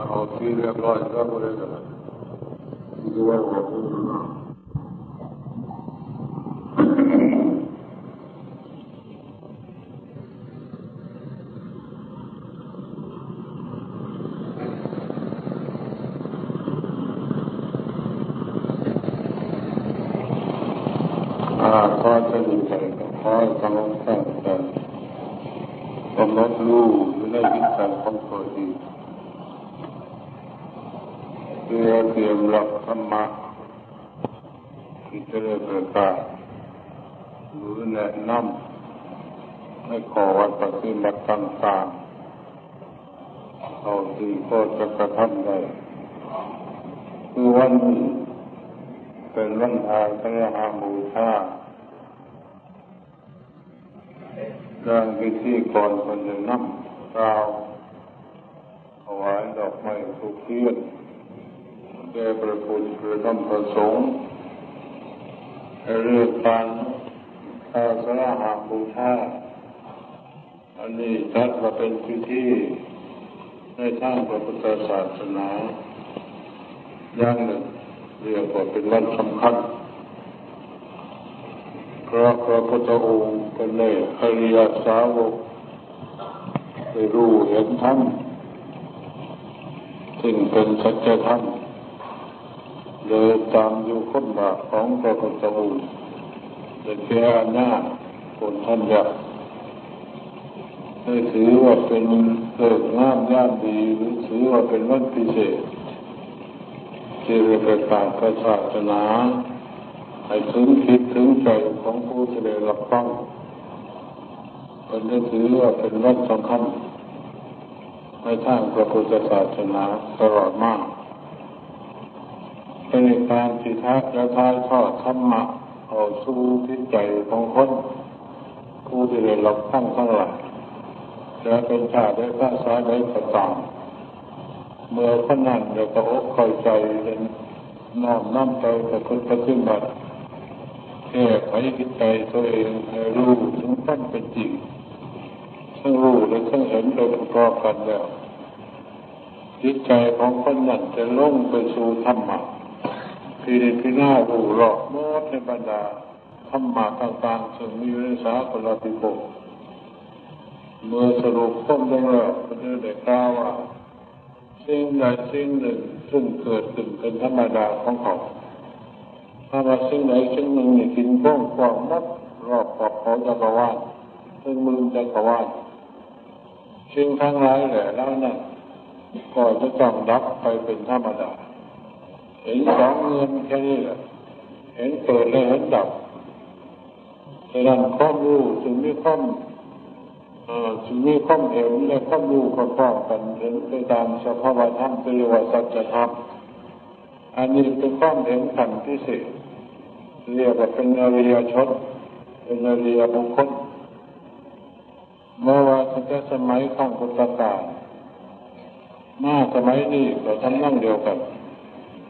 เอาที่เรียบร้อยแล้วก็เลยกันดูว่าพอจะดีใจก็พอจะลงแข่งกันกำหนดรู้อยู่ในจิตใจของตัวเองเพื่อเตรียมรับธรรมะที่จะได้ประกาศหรือแนะนำให้ขอวัดปฏิบัติต่างๆเอาที่ก็จะกระทำได้คือวันนี้เป็นวันอาสาฬหบูชาดังพิธีก่อนคนหนึ่งนำกล่าวถวายดอกไม้ธูปเทียนแด่พระพุทธพระธรรมพระสงฆ์ให้เรื่องการอาสาฬหบูชาอันนี้จัดว่าเป็นพิธีในทางพระพุทธศาสนาอย่างหนึ่งเรียกว่าเป็นวันสำคัญเพราะพระพุทธองค์เป็นอริยสาวกได้รู้เห็นธรรมซึ่งเป็นสัจธรรมเลยตามอยู่ข้นบาของพระพุทธองค์เป็นเพียงหน้าคนท่านอยากได้ถือว่าเป็นเลิกงามยามดีหรือถือว่าเป็นวันพิเศษที่เรียกการพระศาสนาให้ถึงคิดถึงใจของผู้ที่ได้รับฟังเป็นได้ถือว่าเป็นวันสำคัญในทางพระพุทธศาสนาตลอดมาเป็นการที่ทักและทายทอดธรรมะเข้าสู่จิตใจของคนผู้ที่ได้รับฟังทั้งหลายจะเป็นชาติได้ภาษาได้ก็ตามเมื่อคนนั้นจะกระอกเข้าใจเป็นน้อมนำใจประพฤติปฏิบัติแก้ไขจิตใจตัวเองให้รู้ถึงขั้นเป็นจริงทั้งรู้และทั้งเห็นโดยประกอบกันแล้วจิตใจของคนนั้นจะลงไปสู่ธรรมะพิจารณารู้รอบหมดในบรรดาธรรมะต่างๆซึ่งมีอยู่ในสากลพิภพเมื่อสรุปข้อมูลแล้วก็จะได้กล่าวว่าสิ่งใดสิ่งหนึ่งซึ่งเกิดขึ้นเป็นธรรมดาของเขาถ้าว่าสิ่งใดสิ่งหนึ่งนี่กินกว้างกว้างมัดรอบขอบของจักรวาลซึ่งมือจักรวาลสิ่งทั้งหลายแหละแล้วนั้นก็จะต้องดับไปเป็นธรรมดาเห็นสองเงินแค่นี้แหละเห็นเกิดและเห็นดับฉะนั้นความรู้จึงมีความเห็นและความรู้พร้อมๆกันเห็นไปตามสภาวะธรรมเรียกว่าสัจธรรมอันนี้เป็นความเห็นขั้นพิเศษเรียกว่าเป็นอริยชนเป็นอริยบุคคลเมื่อว่าตั้งแต่สมัยข้างพุทธกาลมาสมัยนี้ก็ทำนองเดียวกัน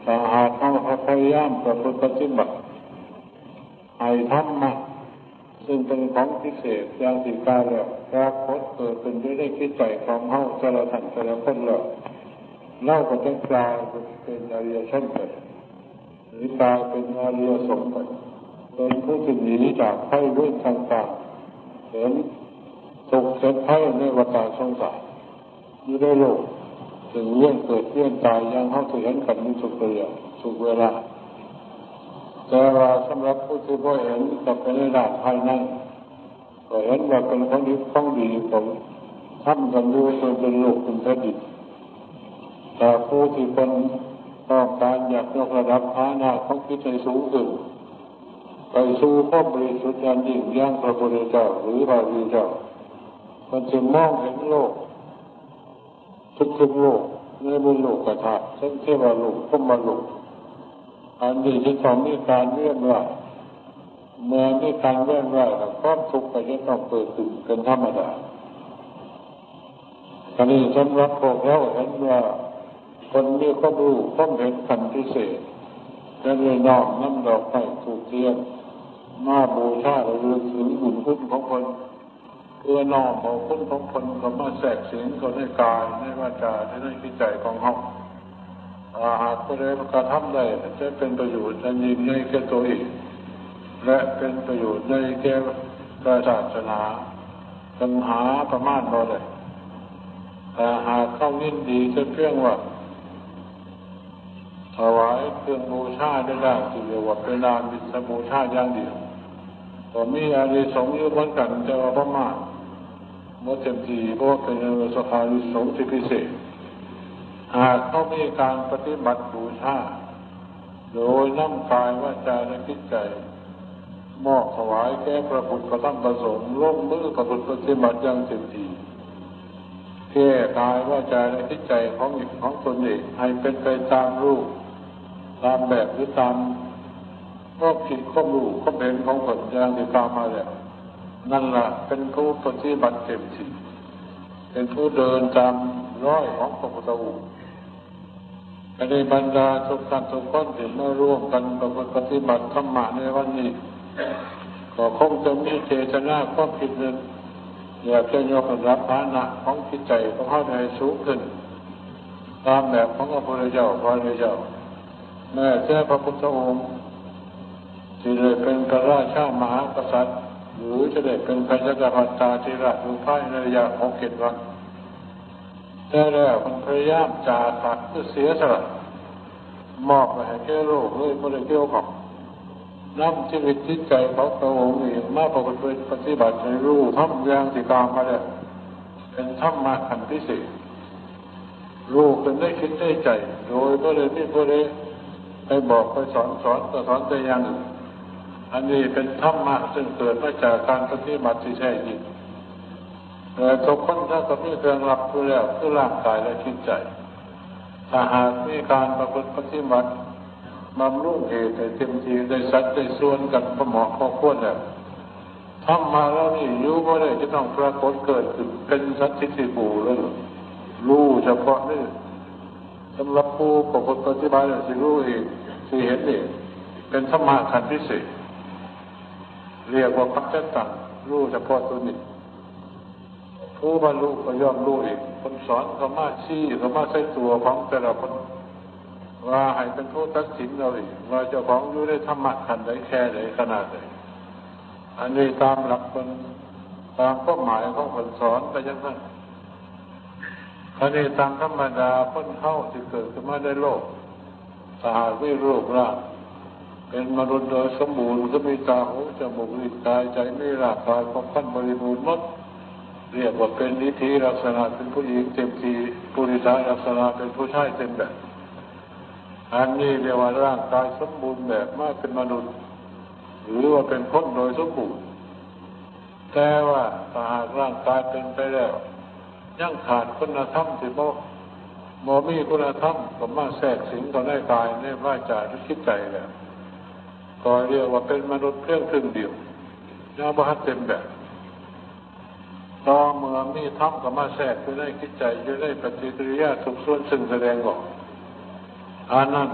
ถ้าหากเขาพยายามประพฤติปฏิบัติให้ธรรมะซึ่งเป็นของพิเศษอย่างที่กล่าวแล้วปรากฏเกิดเป็นด้วยได้คิดใจของเฮาแต่ละท่านแต่ละคนแล้วเล่าก็จะกลายเป็นอริยชนไปหรือกลายเป็นอริยสงฆ์ไปเป็นผู้ที่หนีจากภัยเวทต่างๆเห็นสุขเห็นภัยในวัฏสงสารอยู่ในโลกถึงเรื่องเกิดเรื่องตายยังเฮาที่เห็นกันอยู่ทุกเรื่องทุกเวลาแต่ว่าสำหรับผู้ที่บ่เห็นกับในด้านภายในก็เห็นว่าเป็นของดีของทำกันอยู่จนเป็นโลกเป็นแผ่นดินแต่ผู้ที่เป็นต้องการอยากยกระดับฐานะของจิตใจสูงขึ้นไปสู่ความบริสุทธิ์อย่างยิ่งอย่างพระพุทธเจ้าหรือพระอริยเจ้ามันจะมองเห็นโลกทุกโลกในบนโลกกระทะเช่นเทวโลกพรหมโลกอันนี้จะต้องมีการเวียนว่ายเมื่อมีการเวียนว่ายแล้วความทุกข์ก็จะต้องเกิดขึ้นเป็นธรรมดาอันนี้สำหรับพวกเราเห็นว่าคนมีความรู้ความเห็นขั้นพิเศษจะเลยน้อมนำดอกไม้ธูปเทียนมาบูชาหรือถึงบุญคุณของคน พื่อน้อมเอาคุณของคนก็มาแทรกสิงเข้าในกายในวาจาในจิตใจของเขาหากผู้ใดกระทำได้จะเป็นประโยชน์อันยิ่งใหญ่แก่ตัวเองและเป็นประโยชน์ในแก่ศาสนาปัญหาประมาณบ่ได้แต่หากเข้ายินดีจะเพียงว่าถวายเครื่องบูชาได้ที่เรียกว่าเป็นนามมิตรบูชาอย่างเดียวก็มีอานิสงส์อยู่เหมือนกันแต่ว่าประมาณเมื่อเต็มทีเพราะเป็นสภานิสงส์ที่พิเศษหากเขามีการปฏิบัติบูชาโดยน้ำกายวาจาและจิตใจมอบถวายแก่พระพุทธพระธรรมพระสงฆ์ลงมือประพฤติปฏิบัติอย่างเต็มที่แก้กายวาจาและจิตใจของตนเองให้เป็นไปตามรูปตามแบบหรือตามข้อคิดข้อรู้ข้อเห็นของผลอย่างที่กล่าวมาแล้วนั่นล่ะเป็นผู้ปฏิบัติเต็มที่เป็นผู้เดินตามร้อยของพระพุทธองค์ในบรรดาทุกท่านทุกคนที่มาร่วมกันปฏิบัติธรรมะในวันนี้ก็คงจะมีเจตนาความคิดหนึ่งอยากจะยกระดับฐานะของจิตใจของเขาให้สูงขึ้นตามแบบของพระพุทธเจ้าพระพุทธเจ้าแม้แต่พระพุทธองค์ที่ได้เป็นพระราชามหากษัตริย์หรือจะได้เป็นพระจักรพรรดิธิราชอยู่ภายในระยะ7 วันแต่แล้วมันพยายามจาตัดเพื่อเสียสละมอบไปให้แก่โลกเลยไม่ได้เกี่ยวกับน้ำชีวิตจิตใจของพระองค์เองมาประพฤติปฏิบัติในรู้ทำอย่างที่กล่าวมาแล้วเป็นธรรมะขั้นพิเศษรู้เป็นได้คิดได้ใจโดยก็เลยไม่พอได้ไปบอกไปสอนก็สอนแต่อย่างอื่นอันนี้เป็นธรรมะซึ่งเกิดมาจากการปฏิบัติที่แท้จริงแต่ทุกคนถ้าก็มีเครื่องรับรู้แล้วคือร่างกายและจิตใจถ้าหากมีการประพฤติปฏิบัติบำรุงเหตุให้เต็มที่ได้สัดได้ส่วนกันพอเหมาะพอควรแล้วทำมาแล้วนี่อยู่ก็ได้จะต้องปรากฏเกิดขึ้นเป็นสัจจิติภูเลยรู้เฉพาะนี่สำหรับผู้ประพฤติปฏิบัติสิรู้เองสิเห็นเองเป็นธรรมะขั้นพิเศษเรียกว่าปัจจตังรู้เฉพาะตัวนี้ผู้บรรลุก็ย่อมรู้เองคนสอนก็มาชี้ก็มาใช้ตัวของแต่ละคนว่าให้เป็นผู้ตัดสินเราเองว่าเจ้าของอยู่ในธรรมะขั้นใดแค่ไหนขนาดไหนอันนี้ตามหลักคนตามข้อหมายของคนสอนไปยังนั้นอันนี้ตามธรรมดาคนเข้าที่เกิดขึ้นมาในโลกถ้าหากไม่รูปร่างเป็นมนุษย์โดยสมบูรณ์ก็มีตาหูจมูกลิ้นกายใจไม่ร่างกายครบครันบริบูรณ์หมดเรียกว่าเป็นนิธิลักษณะเป็นผู้หญิงเต็มทีปุริสาลักษณะเป็นผู้ชายเต็มแบบอันนี้เรียกว่าร่างกายสมบูรณ์แบบมากเป็นมนุษย์หรือว่าเป็นคนโดยสมบูรณ์แต่ว่าถ้าหากร่างกายเป็นไปแล้วยังขาดคุณธรรมที่บ่มีคุณธรรมก็มาแทรกสิงต่อในกายในวาจาและจิตใจแล้วก็เรียกว่าเป็นมนุษย์เพียงครึ่งเดียวยังบ่ทันเต็มแบบต่อเมื่อมีธรรมก็มาแทรกอยู่ในจิตใจอยู่ในปฏิกิริยาทุกส่วนซึ่งแสดงออกอันนั้น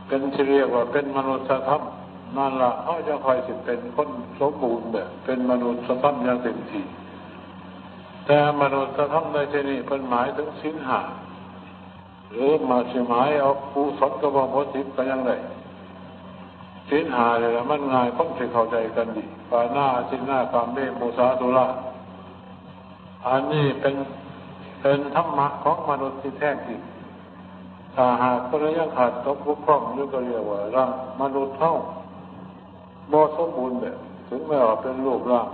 เป็นที่เรียกว่าเป็นมนุษยธรรมนั่นละเขาจะคอยสิเป็นคนสมบูรณ์แบบเป็นมนุษยธรรมอย่างเต็มที่แต่มนุษยธรรมในที่นี้เป็นหมายถึงศีล 5หรือมาสิหมายเอากุศลกับบุญ10ก็ยังได้ศีล 5เลยละมันง่ายคนที่เข้าใจกันดีปานาสินนาคามเมมุสาตุลาอันนี้เป็นธรรมะของมนุษย์ที่แท้จริงถ้าหากคนยังขาดตกบกพร่องหรือก็เรียกว่าร่างมนุษย์เท่าบ่สมบูรณ์แบบถึงแม้ว่าเป็นรูปร่าง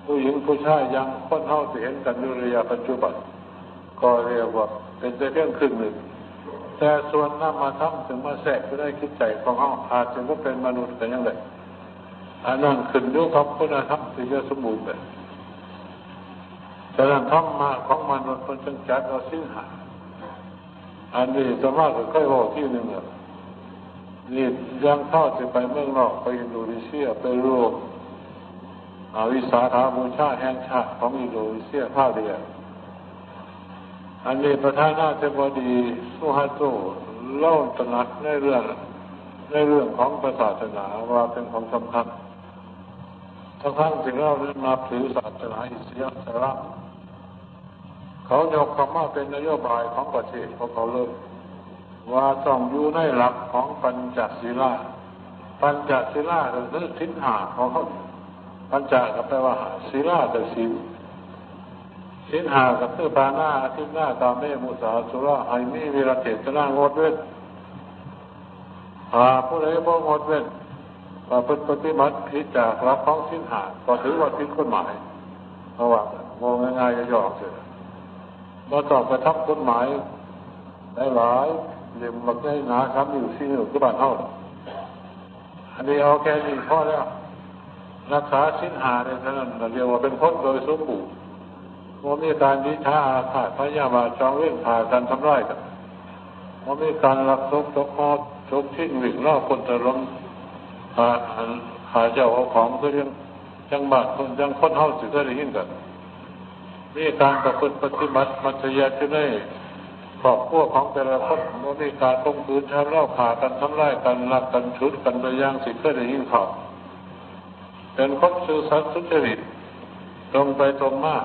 ผู้หญิงผู้ชายยังคนเท่าที่เห็นกันอยู่ระยะปัจจุบันก็เรียกว่าเป็นแต่เพียงครึ่งหนึ่งแต่ส่วนนามธรรมถึงมาแทรกก็ได้คิดใจของเขาอาจจะว่าเป็นมนุษย์กันยังไงอันนั้นขึ้นอยู่กับคุณธรรมที่จะสมบูรณ์แบบแต่ธรรมะของมนุษย์คนจึงจัดเอาศีล 5อันนี้สามารถจะค่อยบอกที่หนึ่งนี่ยังเข้าจะไปเมืองนอกไปอินโดนีเซียไปร่วมวิสาขาบูชาแห่งชาติของอินโดนีเซียภาคเดียวอันนี้ประธานาธิบดีซูฮาโตเล่าตระหนักในเรื่องของศาสนาว่าเป็นของสำคัญ ทั้งที่เรานับถือศาสนาอิสลามเขายกคำว่าเป็นนโยบายของประเทศของเขาเลยว่าต้องอยู่ในหลักของปัญจศีลาปัญจศีลาก็คือศีลห้าของเขาปัญจก็แปลว่าศีลาก็ศีลศีลห้าก็คือปานาทินาตาเมมุสาสุราให้มีวิรเทศนางดเว้นผู้ใดบ่งดเว้นปฏิบัติผิดจากหลักของศีลห้าก็ถือว่าผิดกฎหมายเพราะว่ามองง่ายๆย่อๆเสียเราต้องไปทับกฎหมายหลายเรื่องบักใหญ่หนาครับอยู่ที่หนึ่งก็บ้านเท่าอันนี้เอาแค่นี้พอแล้วรักษาศีลห้าในท่านั้นเรียกว่าเป็นคนโดยสมบูรณ์ว่ามีการนิทาอาฆาตพยาบาทจองเว้นขาการทำร้ายกันว่ามีการลักทรัพย์ตกมอดชกทิ้งวิ่งล่อคนตะลงหาเจ้าเอาของก็ยังจังบาดคนจังคนเฮาสิก็ได้ยินกันมีการประพฤติปฏิบัติมัธยัสถ์ขึ้นได้ครอบครัวของแต่ละคนว่ามีการข่มขืนทำเล่าขากันทำร้ายกันลักกันชุดกันโดยย่างสิก็ได้ยินข่าวเป็นคนซื่อสัตย์สุจริตตรงไปตรงมา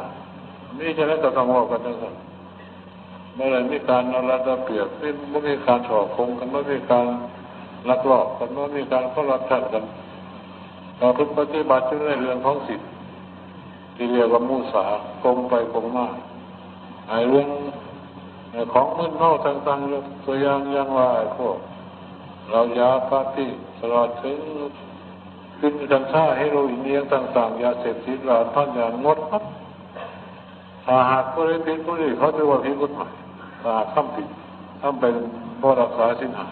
นี่จะได้ก็ต้องว่ากันนะครับเมื่อไรมีการเอารัดเอาเปรียบไม่มีการฉ้อโกงกันไม่มีการลักลอบกันไม่มีการเข้ารับชัดกันเราพึงปฏิบัติในเรื่องของศีลที่เรียกว่ามุสาโกงไปโกงมาไอ้เรื่องของมึนเมาต่างๆตัวอย่างว่าพวกเรายาปาติตลอดถึงขึ้นกัญชาเฮโรอีนเนียต่างๆยาเสพติดหลานท่านอย่างงดครับถ้าหากผู้ใดผิดผู้ใดเขาจะว่าผิดกฎหมายถ้าหากทำผิดทำเป็นบ่รักษาศีลห้า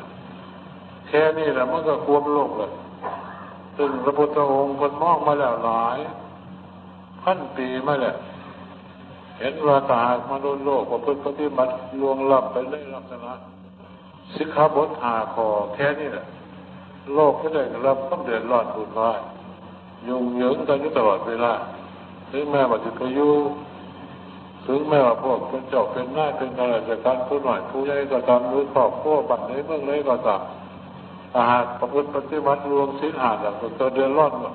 แค่นี้แหละมันก็ควบโลกเลยซึ่งพระพุทธองค์คนมองมาแล้วหลายพันปีมาแล้วเห็นว่าถ้าหากมนุษย์โลกประพฤติปฏิบัติล่วงล้ำไปในลักษณะสิกขาบท5 ข้อแค่นี้แหละโลกก็ได้รับความเดือดร้อนวุ่นวายยุ่งเหยิงกันอยู่ตลอดเวลาถึงแม้ว่าจะไปอยู่ถึงแม้ว่าพวกเป็นเจ้าเป็นนายเป็นข้าราชการผู้หน่อยผู้ใหญ่ก็ตามหรือครอบครัวบ้านไหนเมืองไหนก็ตามถ้าหากประพฤติปฏิบัติล่วงศีลห้าแล้วก็เดือดร้อนก็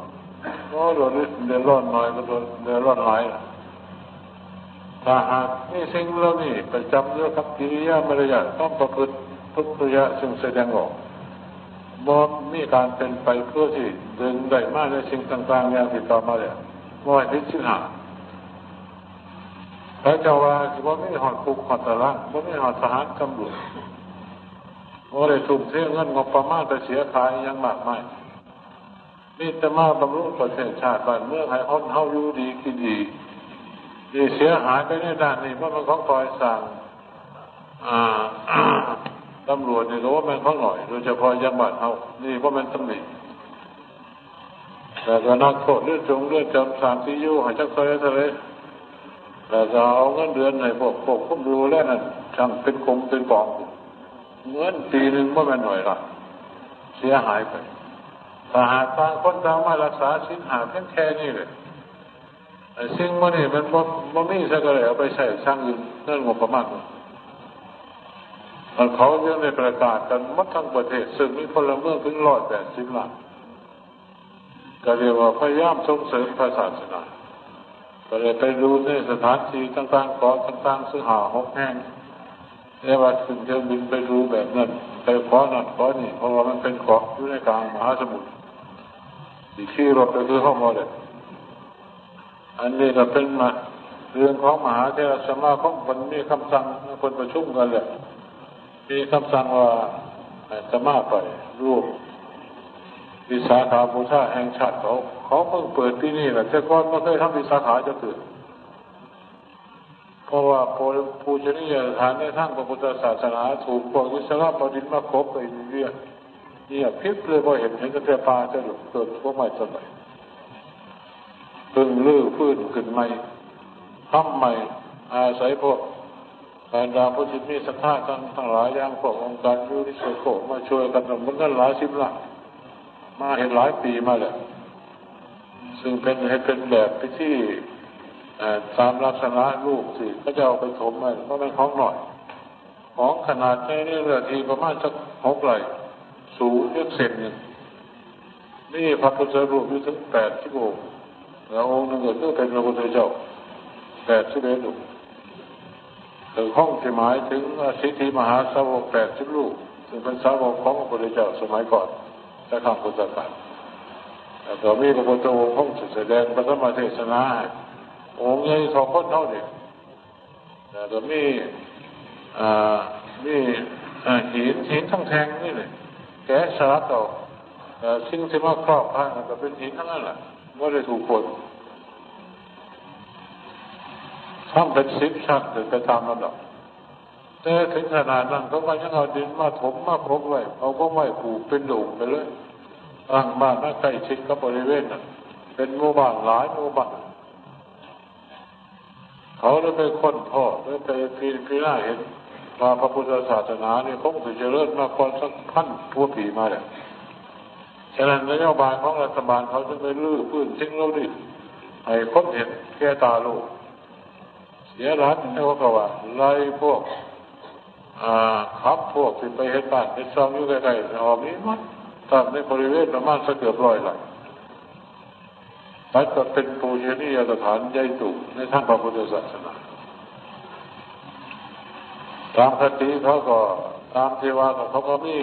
โดนเดือดร้อนน้อยก็โดนเดือดร้อนหลายถ้าหากนี่สิ่งเหล่านี้ประจำเยอะครับกิริยามารยาทต้องประพฤติทุกระยะซึ่งแสดงออกบ่มีการเป็นไปเพื่อที่ดึงได้มาในสิ่งต่างๆอย่างที่ต่อมาแล้วบ่ให้ผิดศีลห้าพระเจ้าว่าบ่มีหอดคุกหอดตารางบ่มีหอดทหารตำรวจบ่ได้ทุ่มเทเงินงบประมาณไปเสียขายอย่างมากมายมีแต่มาบำรุงประเทศชาติบ้านเมืองให้คนเฮาอยู่ดีกินดีที่เสียหายไปในด้านนี้เพราะมันของปล่อยสั่งตำรวจนี่ก็ว่ามันของหน่อยโดยเฉพาะยังบ้านเฮานี่เพราะมันตำหนิแต่ก็นักโทษเลือดจำ3 4อยู่ให้จักซอยทะเลแล้วก็เอาเงินเดือนให้พวกคุมดูแลนั่นช่างเป็นกรมเป็นกองเงินปีนึงบ่แม่นหน่อยละเสียหายไปถ้าหากต่างคนต่างมารักษาศีลห้าเพียงแค่นี้เลยไอ้สิ่งมันนี่มันบ่มีซะก็เลยเอาไปใช้สร้างอื่นเงินงบประมาณเขายังได้ประกาศกันหมดทั้งประเทศซึ่งมีพลเมืองถึง180 ล้านก็เรียกว่าพยายามส่งเสริมพระศาสนาก็เลยไปดูในสถานที่ต่างๆเกาะต่างๆซึ่ง6 แห่งเรียกว่าขึ้นเครื่องบินไปดูแบบนั้นไปขอนั่นขอนี่เพราะว่ามันเป็นเกาะอยู่ในกลางมหาสมุทรที่ขี่รถไปคือเข้ามาเลยอันนี้ก็เป็นมาเรื่องของมหาเถรสมาคมคนมีคำสั่งคนประชุมกันเลยมีคำสั่งว่าจะมาไปรูปวิสาขาบูชาแห่งชาติเขาเพิ่งเปิดที่นี่แหละแต่ก่อนไม่เคยทำวิสาขาจะเกิดเพราะว่าปูชนียสถานในทางพระพุทธศาสนาถูกพวกอิสลามประดิษฐ์มาครบไปเรื่อยเนี่ยพิษเลยพอเห็นกันแต่ปลาจะหลุดเกิดพวกใหม่สมัยเพิ่งลื้อฟื้นขึ้นใหม่ทำใหม่อาศัยพวกบรรดาผู้ที่มีศรัทธาทั้งหลายอย่างพวกองค์การยูนิเซโกมาช่วยกันมันก็หลาย10 ล้านมาเห็นหลายปีมาแล้วซึ่งเป็นแบบไปที่ตามลักษณะลูกสิก็จะเอาไปถมไปเพราะเป็นของหน่อยของขนาดนี้เรือทีประมาณสัก6 ไหล่สูงเยอะเซนหนึ่งนี่พระพุทธรูปอยู่ถึง80 องค์ แล้วองค์หนึ่งก็คือเป็นพระพุทธเจ้า81ลูกถึงห้องที่หมายถึงสิทธิมหาสาวก80ลูกซึ่งเป็นสาวกของพระพุทธเจ้าสมัยก่อนแต่ครั้งพุทธกาลแต่ต่อมีพระพุทธองค์ห้องแสดงพระธรรมเทศนาองค์ใหญ่2 คนเท่านี้แต่ต่อมีหินทั้งแทงนี่เลยแกะสลักออกสิ่งที่มาครอบผ้าก็เป็นหินทั้งนั้นแหละไม่ได้ถูกคนทำเป็น10 ชั้นไปตามระดับแต่ถึงขนาดนั้นเขาก็ยังเอาดินมาถมมาพรบไว้เอาก็ไม่ปลูกเป็นโด่งไปเลยตั้งบ้านใกล้ชิดกับบริเวณนั้นเป็นหมู่บ้านหลายหมู่บ้านเขาได้ไปค้นพ่อได้ไปพิจารณาเห็นว่าพระพุทธศาสนาเนี่ยคงจะเจริญมาก่อนสัก1,000 กว่าปีมาแล้วฉะนั้นนโยบายของรัฐบาลเขาจะไปลื้อพื้นทิ้งเราดิให้คนเห็นแก่ตาโลกเสียรัฐให้เขาว่าไล่พวกขับพวกที่ไปเห็นบ้านเห็นช่องอยู่ใกล้ๆออกนี้มันตามในบริเวณประมาณสักเกือบ100 ไร่มันก็เป็นปูชนียสถานใหญ่โตในทางพระพุทธศาสนาตามคติเขาก็ตามเทวาเขาก็มี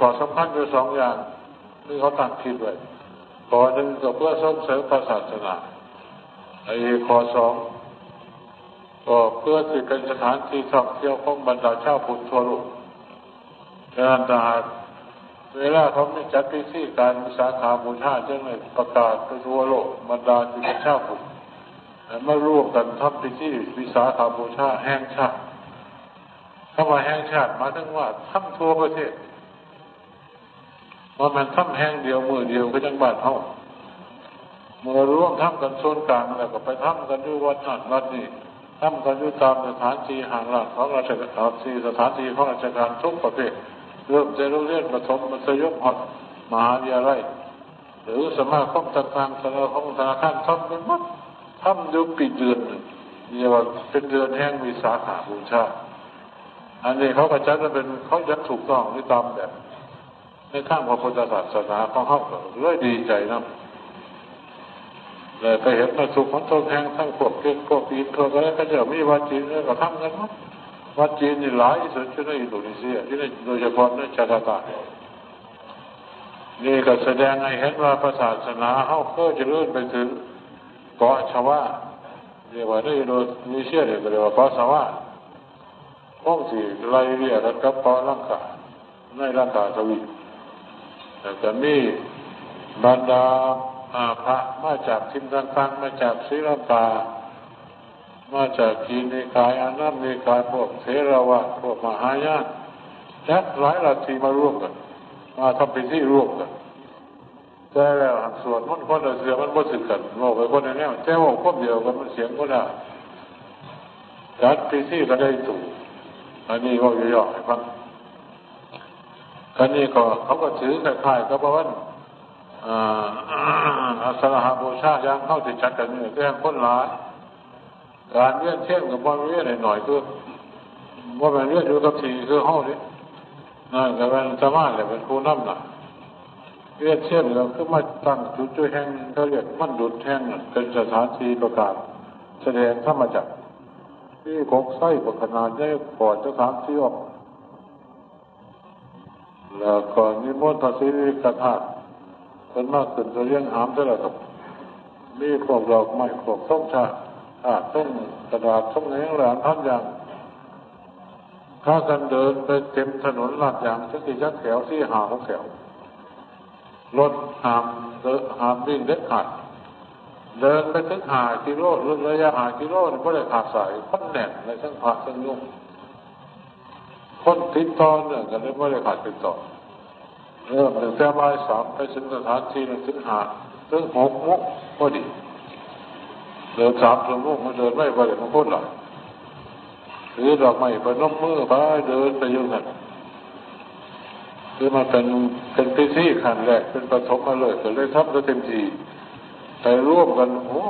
ข้อสำคัญอยู่2 อย่างที่เขาตั้งคิดไว้ข้อหนึ่งก็เพื่อส่งเสริมพระศาสนาข้อ2ก็เพื่อที่เป็นสถานที่ท่องเที่ยวของบรรดาชาวพุทธทั่วโลกดังนั้นเวลาเขาไม่จัดพิธีการวิสาขบูชาจึงเลยประกาศไปทั่วโลกบรรดาที่เป็นชาวพุทธมาร่วมกันทำพิธีวิสาขบูชาแห่งชาติคำว่าแห่งชาติหมายถึงว่าทำทั่วประเทศว่ามันทำแห่งเดียวมือเดียวก็จังบ้านเฮาเมื่อร่วมทำกันโซนกลางแล้วก็ไปทำกันด้วยวัดนั่นวัดนี้ทำกันด้วยตามสถานที่ห่างหลังของราชการสถานที่ของราชการทุกประเภทเริ่มจากโรงเรียนประถมมัธยมมหาวิทยาลัยหรือสมาคมต่างๆธนาคารทำเป็นมัดทำอยู่ปีเดือนเรียกว่าเป็นเดือนแห่งวิสาขบูชาอันนี้เขาก็จัดเป็นเขาจัดถูกต้องที่ตามแบบในทางพระพุทธศาสนาของเขาเลยดีใจนะเลยไปเห็นมาสุขของตนแห่งทั้งพวกเก่งพวกปีนพวกอะไรก็จะมีวัดจีนแล้วก็ทำกันมั้งวัดจีนนี่หลายที่สุดในอินโดนีเซียที่โดยเฉพาะในจาการ์ตานี่ก็แสดงให้เห็นว่าศาสนาเขาจะเลื่อนไปถึงเกาะชวาเรียกว่าในอินโดนีเซียเรียกว่าเกาะชวาห้องสี่ไล่เรียกกันกับเกาะลังกาในลังกาทวีแต่จะมีบรรดาพระมาจากทิมต่างๆมาจากศรีลังกามาจากจีนนิกายอานัมนิกายพวกเถรวาทพวกมหายานและหลายลัทธิมาร่วมกันมาทำพิธีร่วมกันแต่แล้วส่วนมันคนละเสือมันบ่สึกกันบอกไปคนละแนวแต่ว่าคนเดียวกันมันเสียงก็ได้จัดพิธีก็ได้ถูกอันนี้ก็ย่อๆให้ฟังอันนี้ก็เขาก็ถือคล้ายๆกับว่าอาสนะบูชาอย่างเข้าติดจัดกันเนี่ยแต่คนหลายการเวียนเทียนกับบอลเวียนหน่อยคือว่ามันเวียนอยู่กับทีคือห้องนี้นั่นก็เป็นสมาธิเป็นครูน้ำหนักเวียนเทียนเราคือมาตั้งจุดจุดแห่งเขาเรียกมันดุดแห่งเป็นสถานที่ประกาศแสดงธรรมจักรที่กกไส้ปขนาดใหญ่ก่อนจะถามที่ออกแล้วก่อนนิมนต์พระศรีกธาตุเป็นมากขึ้นจะเลี้ยงหามเท่าไหร่ครับมีพวกดอกไม้พวกส้มชาต้นกระดาษส้มแหงหลานท่านอย่างถ้ากันเดินไปเต็มถนนลาดยางสักกี่แถวที่6 แถวรถหามวิ่งเด็ดขาดเดินไปถึง5 กิโลระยะ5 กิโลนี่ก็เลยขาดสายคนแน่นในทั้งพระทั้งโยมคนติดต่อเนี่ยกันเลยไม่ได้ขาดติดต่อเริ่มตั้งแต่บ่าย 3ไปถึงสถานที่ถึง5 ถึง 6 โมงพอดีเดิน3 ชั่วโมงมันเดินไม่ไปเลยมันโคตรหลับถือดอกไม้ไปน้มมือไปเดินไปอยู่นั่นคือมันเป็นพิธีขั้นแรกเป็นปฐมมาเลยก็เลยทำได้เต็มที่ไปร่วมกัน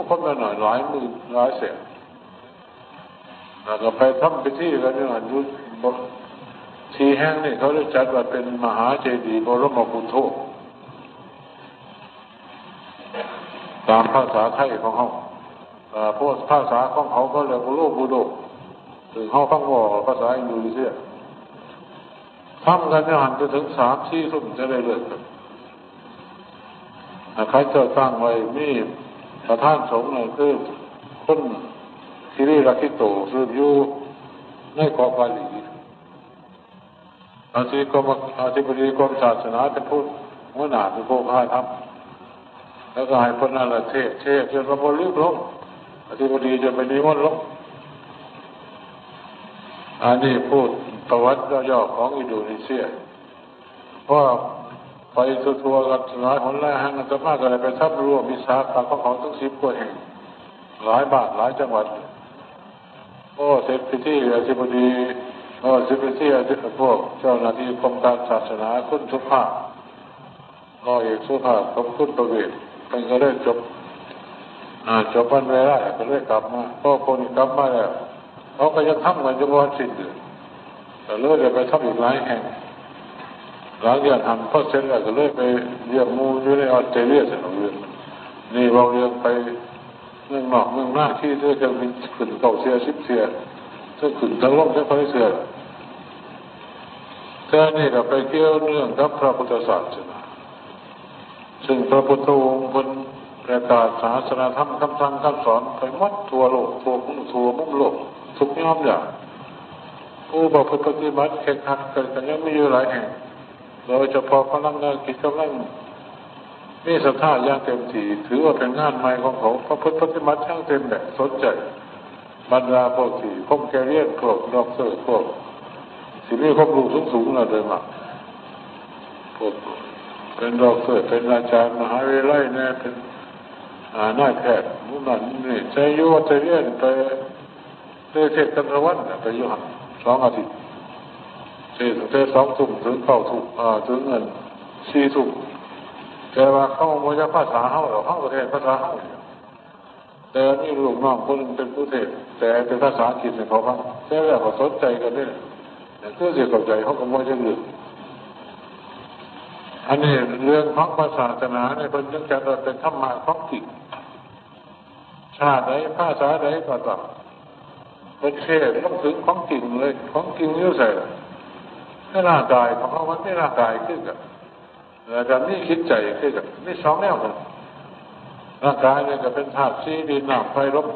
คนมาหน่อยหลายหมื่นหลายแสนแล้วก็ไปทำพิธีกันอยู่ที่แห่งนี่เขาได้จัดว่าเป็นมหาเจดีย์บรมครูโธ ตามภาษาไทยของเขาพวกภาษาของเขาก็เรียกว่าโลบูโดถึงเขาฟังว่าภาษาอินโดนีเซียทำกันเนี่ยหันจะถึง3-4 ทุ่มจะได้เลิกกันใครเจ้าตั้งไว้มีประธานสงฆ์เนี่ยคือคนคิริราคิโตซึ่งอยู่ในเกาะบาหลีอธิบดีกรมศาสนาเป็นผู้หัวหน้าเป็นผู้พาทำแล้วก็ให้คนนั้นละเทศจนกระบวนรีบลงอธิบดีจนไปนิมนต์ลงอันนี้พูดประวัติย่อๆของอินโดนีเซียเพราะไปทัวร์กันหลายคนหลายแห่งจะมากอะไรไปทับรวมวิสาหกิจของเขาทั้ง10 กว่าแห่งหลายบ้านหลายจังหวัดเสร็จพิธีอธิบดีเสร็จพิธีพวกเจ้าหน้าที่กรมการศาสนาคุณสุภาพร้อยเอกสุภาพของคุณประเวศเป็นก็ได้จบวันเวลาก็เลยกลับมาพอคนกลับมาแล้วเขาก็ยังทำกันจนวันสิ้นเดือนแต่เลิกไปทำอีกหลายแห่งหลังจากทำพอเสร็จแล้วก็เลยไปเยี่ยมมูอยู่ในออสเตรเลียสนุกเรื่องนี่เราเรื่องไปเมืองนอกเมืองหน้าที่เรื่องจะมีขึ้น10 เสียซึ่งขึ้นทั้งโลกทั้งประเทศแต่นี่เราไปเกี่ยวเนื่องกับพระพุทธศาสนาซึ่งพระพุทธองค์เป็นประกาศศาสนาธรรมคำสั่งคำสอนไปหมดทั่วโลกทั่วมุมโลกทุกย่อมอย่างผู้บอกปฏิบัติแข่งขันกันยังมีอยู่หลายแห่งโดยเฉพาะพลังงานกิจกำลังมีศรัทธาอย่างเต็มที่ถือว่าเป็นงานใหม่ของเขาพระพุทธปฏิบัติทั้งเต็มแบบสนใจบรรดาพวกที่คมแกเรียนพวกดอกเตอร์พวกสิ่งที่ความรู้สูงๆน่ะโดยมากพวกเป็นดอกเตอร์เป็นอาจารย์มหาวิทยาลัยเนี่ยเป็นนายแพทย์นู่นนั่นนี่ใจยั่วใจเรียนไปเทศกันวันไปอยู่หัน2 อาทิตย์เทศตั้งแต่2 ทุ่มถึง9 ทุ่มถึงเงิน4 ทุ่มแต่ว่าเขาไม่ใช่ภาษาเขาหรอกเขาประเทศภาษาเขาแต่นี่ลูกน้องคนนึงเป็นผู้เทศแต่เป็นภาษาอังกฤษเนี่ยเขาฟังแต่แล้วเขาสนใจกันเนี่ยเพื่อเสียกับใจเขาก็ไม่ใช่เรื่องอันนี้เรื่องของศาสนาเนี่ยเป็นเรื่องการเป็นธรรมะของจริงชาติใดภาษาใดก็ต้องเป็นเทศต้องถึงของจริงเลยของจริงเยอะใส่ให้ร่างกายของเขามันไม่ร่างกายขึ้นกับแต่นี่คิดใจขึ้นกับนี่2 แนวกันร่างกายเนี่ยจะเป็นธาตุ4 ดินน้ำไฟลม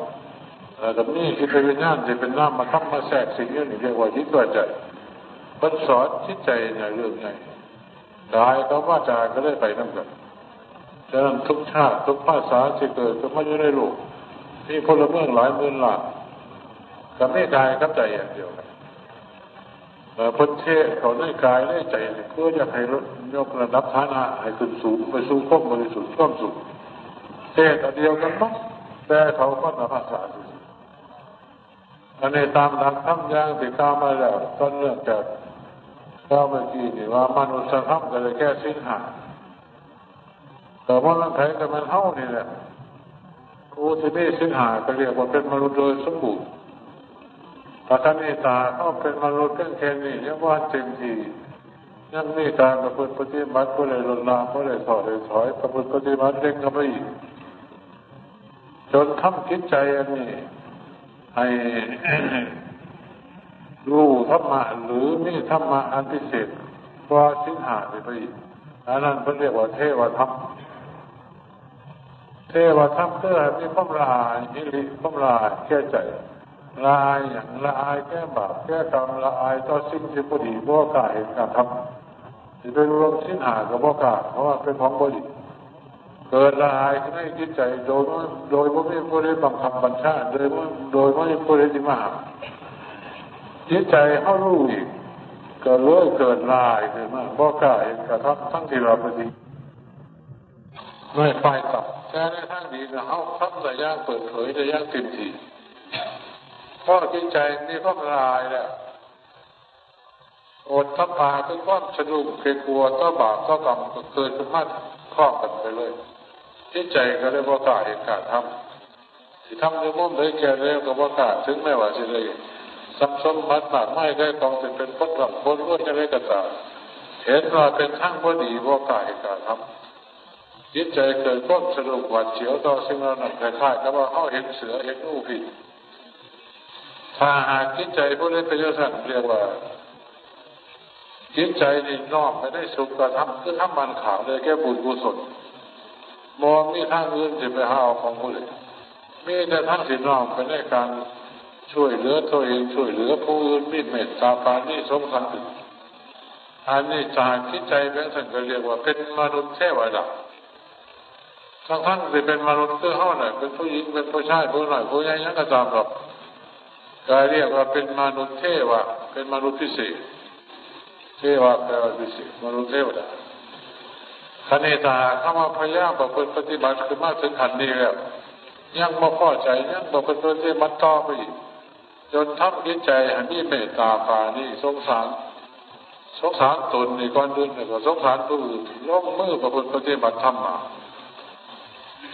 แต่นี่คิดไปวิญญาณจะเป็นน้ำมาทำมาแทรกสิ่งนี้เรียกว่าจิตตัวใจเป็นสอนจิตใจในเรื่องไงกายเขาว่าจาก็ได้ไปนั่นกันฉะนั้นทุกชาติทุกภาษาที่เกิดก็มาอยู่ในโลกที่พลเมืองหลายหมื่นล้านกับในกายกับใจอย่างเดียวกันพุทธเทศเขาในกายในใจเพื่อจะให้ยกระดับฐานะให้ขึ้นสูงไปสู่ความบริสุทธิ์ความสุขเทศเดียวกันมั้งแต่เขาก็นับภาษาอันนี้ตามหลักธรรมอย่างที่กล่าวมาแล้วต้นเรื่องจากเมื่อกี้นี่ว่ามนุษยธรรมก็เลยแค่ศีล 5แต่ว่าร่างกายกับมันเท่านี่แหละผู้ที่มีศีล 5ก็เรียกว่าเป็นมนุษย์โดยสมบูรณ์ปัจจุบันตาเขาเป็นมนุษย์แค่นี้ยังว่าเต็มที่ยังมีการประพฤติปฏิบัติก็เลยลดละก็เลยถอยประพฤติปฏิบัติเร่งเข้าไปอีกจนทำจิตใจอันนี้ให้รู้ธรรมะหรือมีธรรมะอันพิเศษกว่าศีล 5ไปอีกอันนั้นเป็นเรียกว่าเทวธรรมคือมีความละอายนิริความละอายแก้ใจละอายอย่างละอายแก้บาปแก้กรรมละอายต่อสิ่งที่บ่ดีบ่กล้าเห็นการทำที่เป็นรวมศีล 5ก็บ่กล้าเพราะว่าเป็นของบ่ดีเกิดละอายในจิตใจโดยไม่มีผู้ใดบังคับบัญชาโดยไม่มีผู้ใดที่มาห้ามจิตใจเขารู้อีกก็เลยเกิดละอายขึ้นมาบ่กล้าเห็นการทำทั้งที่เราปฏิไม่ไฟต่ำแต่ในทางดีนะเขาทำแต่ย่างเปิดเผยแต่ย่างเต็มที่เพราะจิตใจนี่ก็ละอายแล้วอดทับปาคือความสะดุ้งเกรงกลัวต่อบาปต่อกรรมก็เกิดขึ้นมาครอบกันไปเลยจิตใจก็เลยบ่กล้าเห็นการทำที่ทำในมุมเลยแก่เร็วก็บ่กล้าถึงแม้ว่าสิได้สับสนมัดหนักไม่ได้กองเป็นพ้นหลังพ้นล้วนจะได้กระตาเห็นว่าเป็นทางบ่ดีบ่กล้าเห็นการทำ จิตใจเกิดความสะดุ้งหวาดเสียวต่อสิ่งเหล่านั้นคล้ายๆกับว่าเขาเห็นเสือเห็นงูพิษถ้าหากจิตใจผู้นี้เป็นอย่างนั้นเรียกว่าจิตใจนี่น้อมไปได้สุขกระทำคือทำมันขาวเลยแก่บุญกุศลมองมีทางอื่นจะไปหาของผู้อื่นมีแต่ทั้งสิน้อมไปในการช่วยเหลือตัวเองช่วยเหลือผู้อื่นมีเมตตาปราณีสงสารอันนี้จากจิตใจเป็นสิ่งที่เรียกว่าเป็นมนุษย์เทวดาทั้งที่เป็นมนุษย์คือเขาเนี่ยเป็นผู้หญิงเป็นผู้ชายผู้หน่อยผู้ใหญ่ยังก็ตามหรอกก็เรียกว่าเป็นมนุษย์เทวะเป็นมนุษย์พิเศษเทวะแปลว่าพิเศษมนุษย์เทวดาคณิตาเข้ามาพยายามประพฤติปฏิบัติคือมาถึงขันนี้แล้วยังไม่พอใจยังประพฤติปฏิบัติต่อไปอีกจนทำจิตใจให้มีเมตตาปราณีสงสารตนในก้อนดื่นก็สงสารผู้อื่นลงมือประพฤติปฏิบัติธรรมมา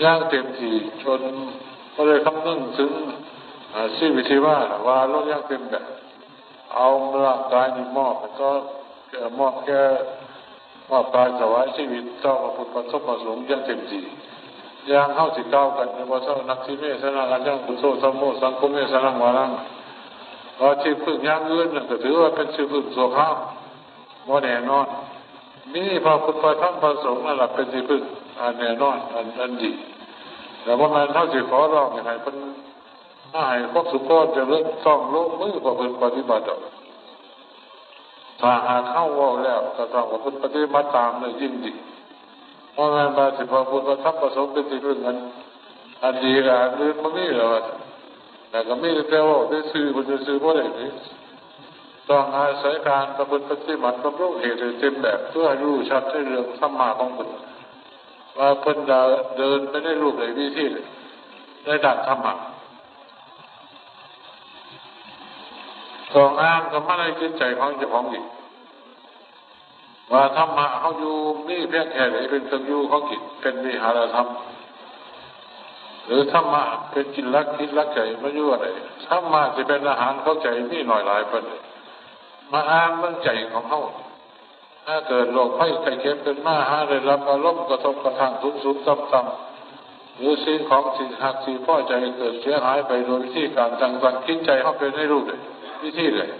ย่างเต็มที่จนก็เลยคำนึงถึงชีวิตที่ว่าโลกย่างเต็มแบบเอาร่างกายนี่มอบก็มอบแค่มอบกายถวายชีวิตต่อพระพุทธพระสงฆ์พระสงฆ์ย่างเต็มที่ย่างเข้าสิก้าวกันในวัฏนักที่เมสนากันย่างกุศลสมโภชสังคมเมสนังวารังพอชีพึ่งย่างเงินก็ถือว่าเป็นชีพึ่งโสภาพว่าแน่นอนมีพระพุทธพระธรรมพระสงฆ์นั่นแหละเป็นชีพึ่งอันแน่นอนอันดีแต่ว่ามันเท่าที่ขอร้องอย่างไรเป็นให้พวกสุภาพจะเริ่มต้องลงมือประพฤติปฏิบัติถ้าหากเข้าว่าแล้วก็ต้องประพฤติปฏิบัติตามเลยยิ่งดีเพราะงั้นบาสิพระพุทธพระธรรมพระสงฆ์เป็นที่พึ่งอันดีละอันอื่นมันไม่หรอกแต่ก็ไม่ได้แปลว่าได้ซื้อมันจะซื้อเพราะอะไรต้องอาศัยการประพฤติปฏิบัติกับโลกเหตุเต็มแบบเพื่อให้รู้ชัดในเรื่องธรรมะของคนว่าเพิ่นเดินไปได้รูปไหนวิธีได้ดัดธรรมะต้องอ่านธรรมะในจิตใจของเจ้าของอีกว่าธรรมะเขาอยู่นี่เพียงแค่ไหนเป็นเครื่องอยู่ของจิตเป็นวิหารธรรมหรือธรรมะเป็นกินรักคิดรักใจไม่อยู่อะไรธรรมะจะเป็นอาหารเข้าใจนี่หน่อยหลายเป็นมาอ่านเรื่องใจของเขาถ้าเกิดโรคไข้ไข้เจ็บเป็นมาหาได้รับอารมณ์กระทบกระทั่งสูงต่ำหรือสิ่งของสิ่งหักสิ่งพ่อใจเกิดเสียหายไปโดยวิธีการต่างๆคิดใจเขาเป็นให้รู้เลยวิธีเลย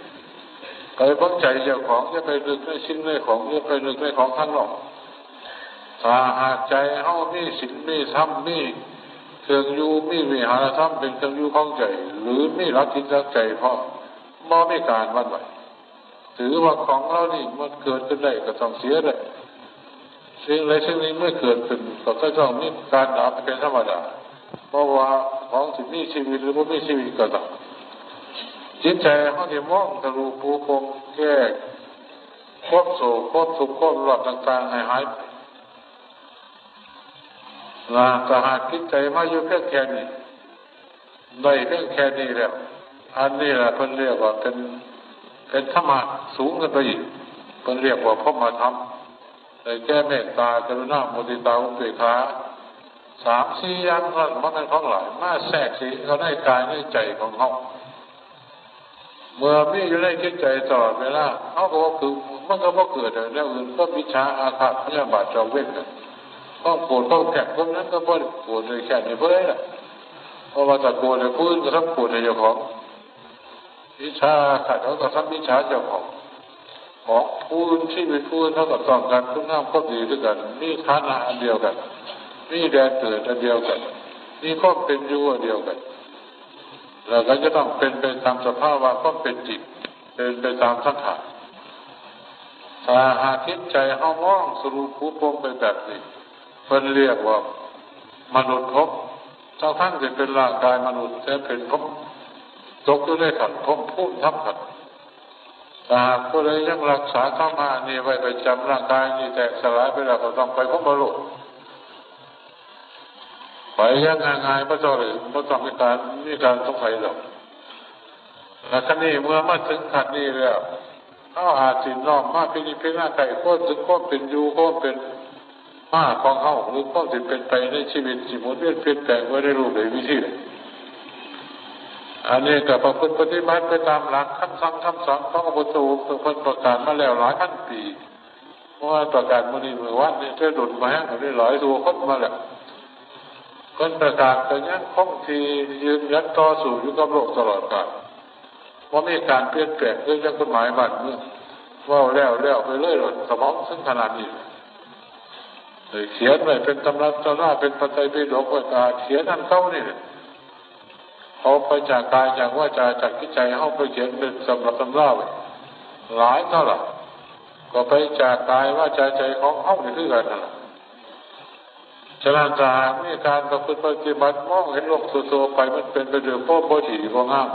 ไปพ้นใจเจ้าของจะไปนึกในชิ้นในของจะไปนึกในของข้างนอกถ้าหากใจเขามีศีลมีธรรมมีเครื่องอยู่มีวิหารธรรมเป็นเครื่องอยู่ของใจหรือมีรักจิตรักใจเพราะบ่มีการวันไหวถือว่าของเรานี่มันเกิดขึ้นได้ก็ต้องเสียได้สิ่งใดสิ่งนี้เมื่อเกิดขึ้นก็ต้องมีการดับเป็นธรรมดาเพราะว่าของที่มีชีวิตหรือไม่มีชีวิตก็ต้องจิตใจเขาที่มองทะลุภูพงแก้ควบโศกควบสุขควบหลอดต่างๆให้หายไปถ้าหากจิตใจมาอยู่เพียงแค่นี้ได้เพียงแค่นี้แล้วอันนี้แหละเพิ่นเรียกว่าเป็นธรรมะสูงขึ้นไปอีกเพิ่นเรียกว่าพรหมธรรมได้แก้เมตตากรุณามุทิตาอุเบกขา3-4อย่างนั้นมันเป็นของหลายมาแทรกสิเขาในกายในใจของเขาเมื่อมีอยู่ในจิตใจตลอดเวลาเขาก็ว่าคือมันก็บ่เกิดแล้วอื่นก็วิชาอาฆาตพยาบาทจองเวรกันต้องโกรธต้องแก่พวกนั้นก็บ่โกรธเลยแค่นี้เพื่ออะไรเพราะว่าถ้าโกรธเลยผู้อื่นก็ต้องโกรธในเจ้าของวิชาขัดเขาก็ทำวิชาเจ้าของผู้อื่นชีวิตผู้อื่นเขาก็ต้องการคุณงามความดีด้วยกันมีฐานะอันเดียวกันมีแดนเกิดอันเดียวกันมีข้อเป็นอยู่อันเดียวกันแล้วก็จะต้องเป็นไปตามสภาวะก็เป็นจิตเป็นไปตามสังขารถ้าหากคิดใจเฮามองสรุปภูพงไปแบบนี้เพิ่นเรียกว่ามนุษย์ภพทั้งจะเป็นร่างกายมนุษย์แต่เป็นภพตกอยู่ในขันธ์ภพภูมิทับขันธ์ถ้าหากผู้ใดยังรักษาธรรมะนี่ไว้ประจำร่างกายนี่แตกสลายไปแล้วก็ต้องไปภพนรกไปยังง่ายๆไม่ต้องมีการสงสัยหรอกแต่ครั้นี้เมื่อมาถึงขันนี้แล้วเขาอาจสิน้อมมาพิจารณาไก่ก็ถึงก็เป็นอยู่ก็เป็นมาของเขาหรือก็จะเป็นไปในชีวิตที่หมุนเวียนเปลี่ยนแปลงไว้ได้รูปแบบวิธีอันนี้กับประพฤติปฏิบัติไปตามหลักคำสั่งคำสอนของพระพุทธองค์เพิ่นประกาศมาแล้วหลายพันปี ว่าประกาศมณีเมื่อวันนี้จะดุดมาแห้งได้หลายตัวคนมาแล้วคนประกาศแต่ยังคงที่ยืนยันต่อสู้อยู่กับโลกตลอดกาลว่ามีการเปลี่ยนแปลงเรื่องกฎหมายบ้านเมืองว่าแล้วไปเรื่อยๆสมองซึ่งขนาดนี้เขียนไว้เป็นตำราตำราเป็นปัจจัยปิฎกไว้ตาเขียนนั่นเข้านี่เอาไปจากกายจากว่าจากจิตใจเอาไปเขียนเป็นสำรับตำราไว้หลายเท่าไหร่ก็ไปจากกายว่าใจของเขาในที่กันนั่นแหละฉะนั้นจะหากมีการประพฤติปฏิบัติมองเห็นโลกตัวไปมันเป็นไปด้วยพ่อโพธิพ่องาม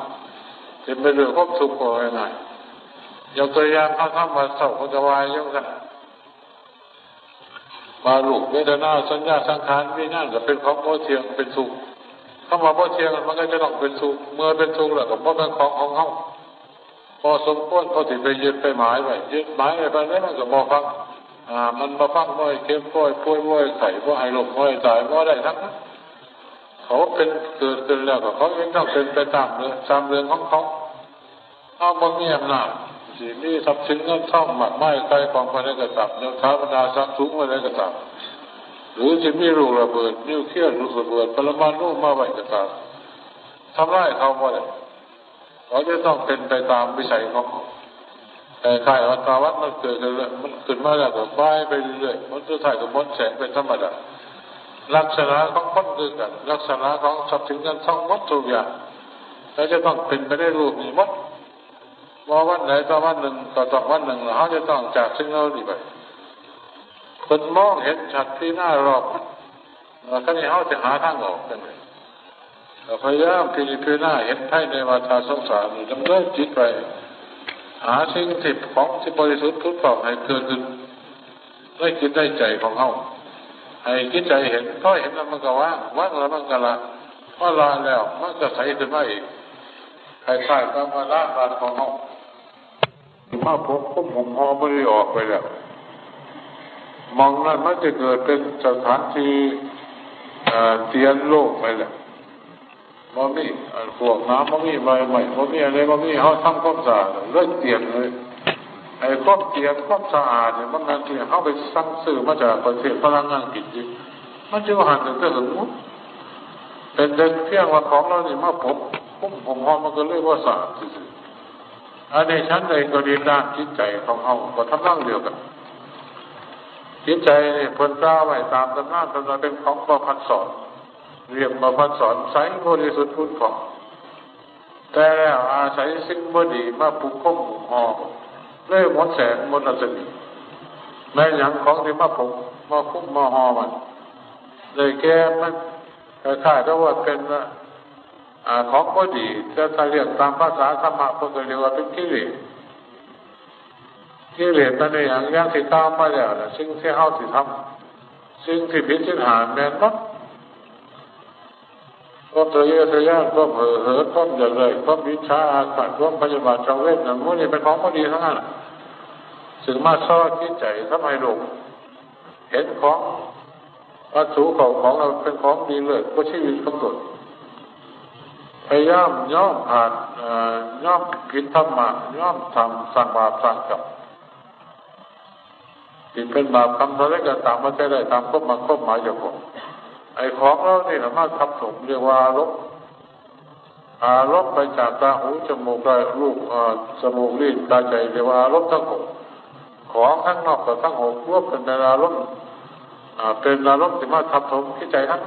เป็นไปด้วยความสุขก็ง่ายยกตัวอย่างเขาทำมาเศร้าคนจะวายยังไงมาลูกเวทนาสัญญาสังขารวิญญาณก็เป็นของโพเทียงเป็นสุขถ้ามาโพเทียงมันก็จะต้องเป็นสุขเมื่อเป็นสุขแล้วก็เพราะเป็นของเขาพอสมควรเขาถึงไปยึดไปหมายไว้ยึดหมายไปนั้นมันก็บอกฟังมันมาฟังว่าเก็บป่วยไข่ว่าให้ลมว่าตายว่าได้ทั้งนั้นเขาเป็นเกิดขึ้นแล้วก็เขาเองต้องเป็นไปตามเรื่องของเขาเอาบางมีอำนาจสิมีทรัพย์สินเงินทองมากมายใครของคนใดก็ตามเนื้อท้าบรรดาทรัพย์สูงอะไรก็ตามหรือจะมีลูกระเบิดนิวเคลียร์ลูกระเบิดปรมาณูมาไว้ก็ตามทำร้ายเขาบ่ได้เขาจะต้องเป็นไปตามวิสัยของเขาแต่ข่ายวัฏวัฏมันเกิดเลยมันขึ้นมาแล้วก็ไปเรื่อยๆมันจะถ่ายกับมดแสงเป็นธรรมดาลักษณะของคนคือกันลักษณะของทรัพย์สินเงินทองหมดทุกอย่างแล้วจะต้องเป็นไปได้รูปนี้หมดว่าวันไหนต่อวันหนึ่งต่อวันหนึ่งเขาจะต้องจากสิ่งเหล่านี้ไปคนมองเห็นชัดที่หน้ารอบก็นี่เขาจะหาทางออกกันเลยพยายามพิจารณาเห็นไถ่ในวัฏสงสารดำเนินจิตไปหาสิ่งที่ของที่บริสุทธิ์ทุกข์ให้เกิดขึ้นได้คิดได้ใจของเขาให้คิดใจเห็นก็เห็นแล้วมันก็ว่างแล้วมันก็ละพอละแล้วมันก็ใสขึ้นมาอีกใครๆก็มาละบาดของเขามาผมพอไม่ได้ออกไปแล้วมองนั้นมันจะเกิดเป็นสถานที่เตียนโลกไปแล้วมันมีพวกน้ำมันมีใบใหม่มันมีอะไรมันมีเขาทำความสะอาดเลิกเตียนเลยไอ้ความเตียนความสะอาดเนี่ยมันนั่นที่เขาไปสั่งซื้อมาจากประเทศฝรั่งอังกฤษจริงมันจะหันถึงจะหึงเป็นเด็กเพียงว่าของเราเนี่ยมาผมหอมมันก็เรียกว่าสะอาดจริงอันนี้ชั้นใดก็ดีด้านจิตใจของเขาก็ทำร่างเดียวกันจิตใจเนี่ยพ้นกล้าไว้ตามตำนานเป็นของประพัดสอนเรียกประพัดสอนใสบริสุทธิ์พุทธของแต่แล้วอาศัยสิ่งบดีมาปลุกข้มห่อเลื่อยมดแสงมดรัศมีแม้อย่างของที่มาปลุกมาคุ้มมาห่อมันเลยแก้มันคล้ายๆก็ว่าเป็นของบดีจะเรียกตามภาษาธรรมะก็เรียกว่าเป็นกิเลสนั่นเองอย่างที่กล่าวมาแล้วนะสิ่งที่เฮาสิทำสิ่งที่ผิดที่หาแม่นบ่ก็ตัวเยอะตัวย่างก็เห่อก็อย่างไรก็วิชาอาฆาตก็พยาบาทจองเวทนั้นมันนี่เป็นของดีทั้งนั้นถึงมาซ้อคิดใจทำให้โลกเห็นของวัตถุของเราเป็นของดีเลิศก็ชีวิตของตนพยายามย่อมผ่านย่อมผิดธรรมะย่อมทำสร้างบาปสร้างกรรมที่เป็นบาปกรรมอะไรก็ตามมาได้ตามควบหมายเจ้าของไอ้ของเราเนี่ยสามารถทับถมเรียกว่าอารมณ์ไปจากตาหูจมูกได้รูปจมูกลิ้นกายใจเรียกว่าอารมณ์ทั้งหกของทั้งนอกกับทั้งหกรวมเป็นอารมณ์เป็นอารมณ์ที่มาทับถมที่ใจทั้ง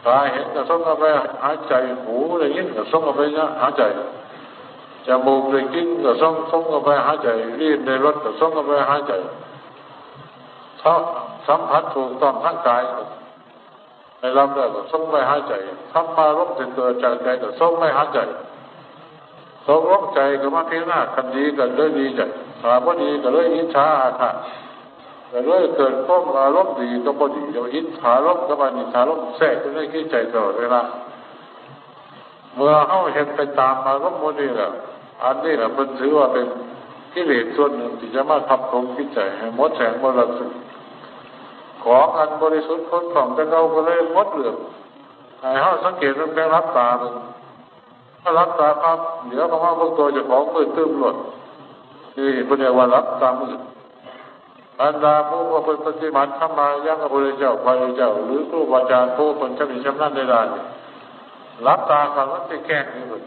ตาเห็นก็ส่งเอาไปหายใจหูได้ยินก็ส่งเอาไปหายใจจมูกได้กลิ่นก็ส่งเอาไปหายใจลิ้นได้รสก็ส่งเอาไปหายใจถ้าสัมผัสถูกต้องทั้งกายในลำเลือดก็ส่งไปหายใจทำมารบถึงตัวจากใจก็ส่งไปหายใจส่งลงใจก็มาพิจารณาคันดีกันเลยดีใจถ้าพอดีก็เลยอิจฉาอาฆาตก็เลยเกิดความอารมณ์ดีก็พอดีเดี๋ยวอิจฉาลบก็มาอิจฉาลบแทรกในที่ใจตลอดเวลาเมื่อเข้าเห็นไปตามอารมณ์โมดีแล้วอันนี้แหละมันถือว่าเป็นกิเลสส่วนหนึ่งที่จะมาทับถมจิตใจให้หมดแสงหมดรัศมีของอันบริสุทธิ์พ้นของแต่เราก็เลยหมดเหลืองให้เขาสังเกตเรื่องรับตาหนึ่งถ้ารับตาครับเดี๋ยวพอมาพวกตัวจะของมืดตื้มหลดคือพระเดชว่ารับตามืด บรรดาผู้ปฏิบัติธรรมายังพระพุทธเจ้าพระเจ้าหรือครูบาอาจารย์ผู้คนจะมีชำนาญในด้านรับตาฟังว่าจะแก้นี่เลย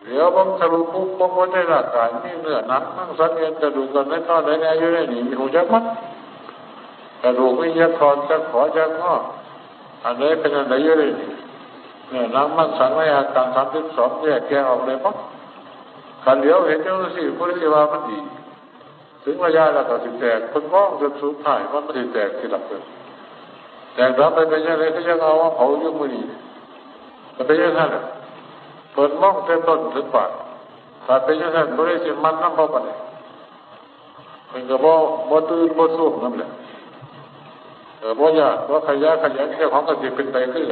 เดี๋ยวผมสรุปปุ๊บผมก็ได้ร่างกายมีเนื้อหนังมั่งสันเอ็นกระดูกกันในท่อในแนวอยู่ในนี้มีหูจักมั้งกระดูกไม่ยัดคอนจะขอจะง้ออันนี้เป็นอันไหนอยู่ในนี้เนื้อหนังมั่งสันในอาการ32แยกแยะออกเลยปั๊บขันเดียวเห็นเจ้าหน้าที่ผู้ที่ว่ามันดีถึงระยะแล้วก็สิแตกคนมองจนสุดท้ายมันไม่ได้แตกที่หลับเลยแต่รับไปเป็นยังไงก็ยังเอาว่าเผายุ่งมือดีแต่เป็นยังไงเปิดมองเต็มต้นถึงปากแต่เป็นยังไงบริสุทธิ์มันน้ำเข้าไปเป็นกระบอกตื่นบ่สู้นั่นแหละบ่ยากว่าขยะเจ้าของกสิเป็นไปขึ้น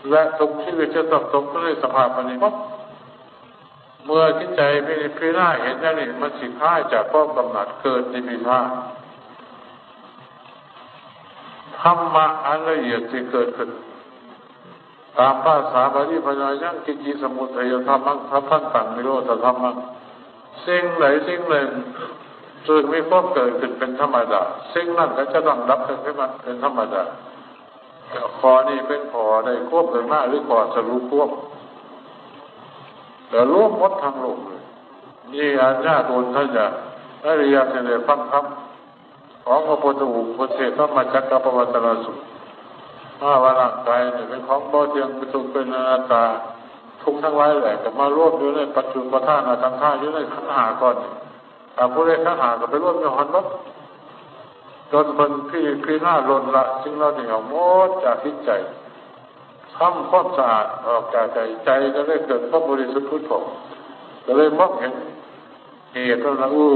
และทุกชีวิตจะต้องตกด้วยสภาพนี้ปั๊บเมื่อจิตใจเป็นพิจารณาเห็นอย่างนี้มันสิค่ายจากความกำหนัดเกิดในพิจารณาธรรมะอันละเอียดที่เกิดขึ้นตามภาษาบาลีพญายังกิจิสมุทัยธรรมังทัพพันตังนิโรธธรรมังสิ่งไหนสิ่งหนึ่งจึงมีความเกิดขึ้นเป็นธรรมดาสิ่งนั้นก็จะต้องดับเป็นเป็นธรรมดาข้อนี้เป็นข้อได้ควบกันมากหรือข้อสรุปควบแต่ร่วมหมดทางโลกเลยนี่อาญาโดนท่านจะอริยสัจเลยฟังคำของพระพุทธองค์พระเทศมาจักรปวัตนสูตรว่าร่างกายเนี่ยเป็นของบ่เที่ยงเป็นทุกข์เป็นอนัตตาทุกทั้งหลายแหละก็มารวบอยู่ในปัจจุบันท่านาทั้งท่าอยู่ในขันธ์หาก่อนแต่ผู้ใดขันธ์หาก็ไปรวบอยู่หันบัดจนคนพี่หน้าลนละจึงเราถึงเอาหมดจากจิตใจทำความสะอาดออกจากใจก็เลยเกิดความบริสุทธิ์พุทโธก็เลยมองเห็นเหตุว่า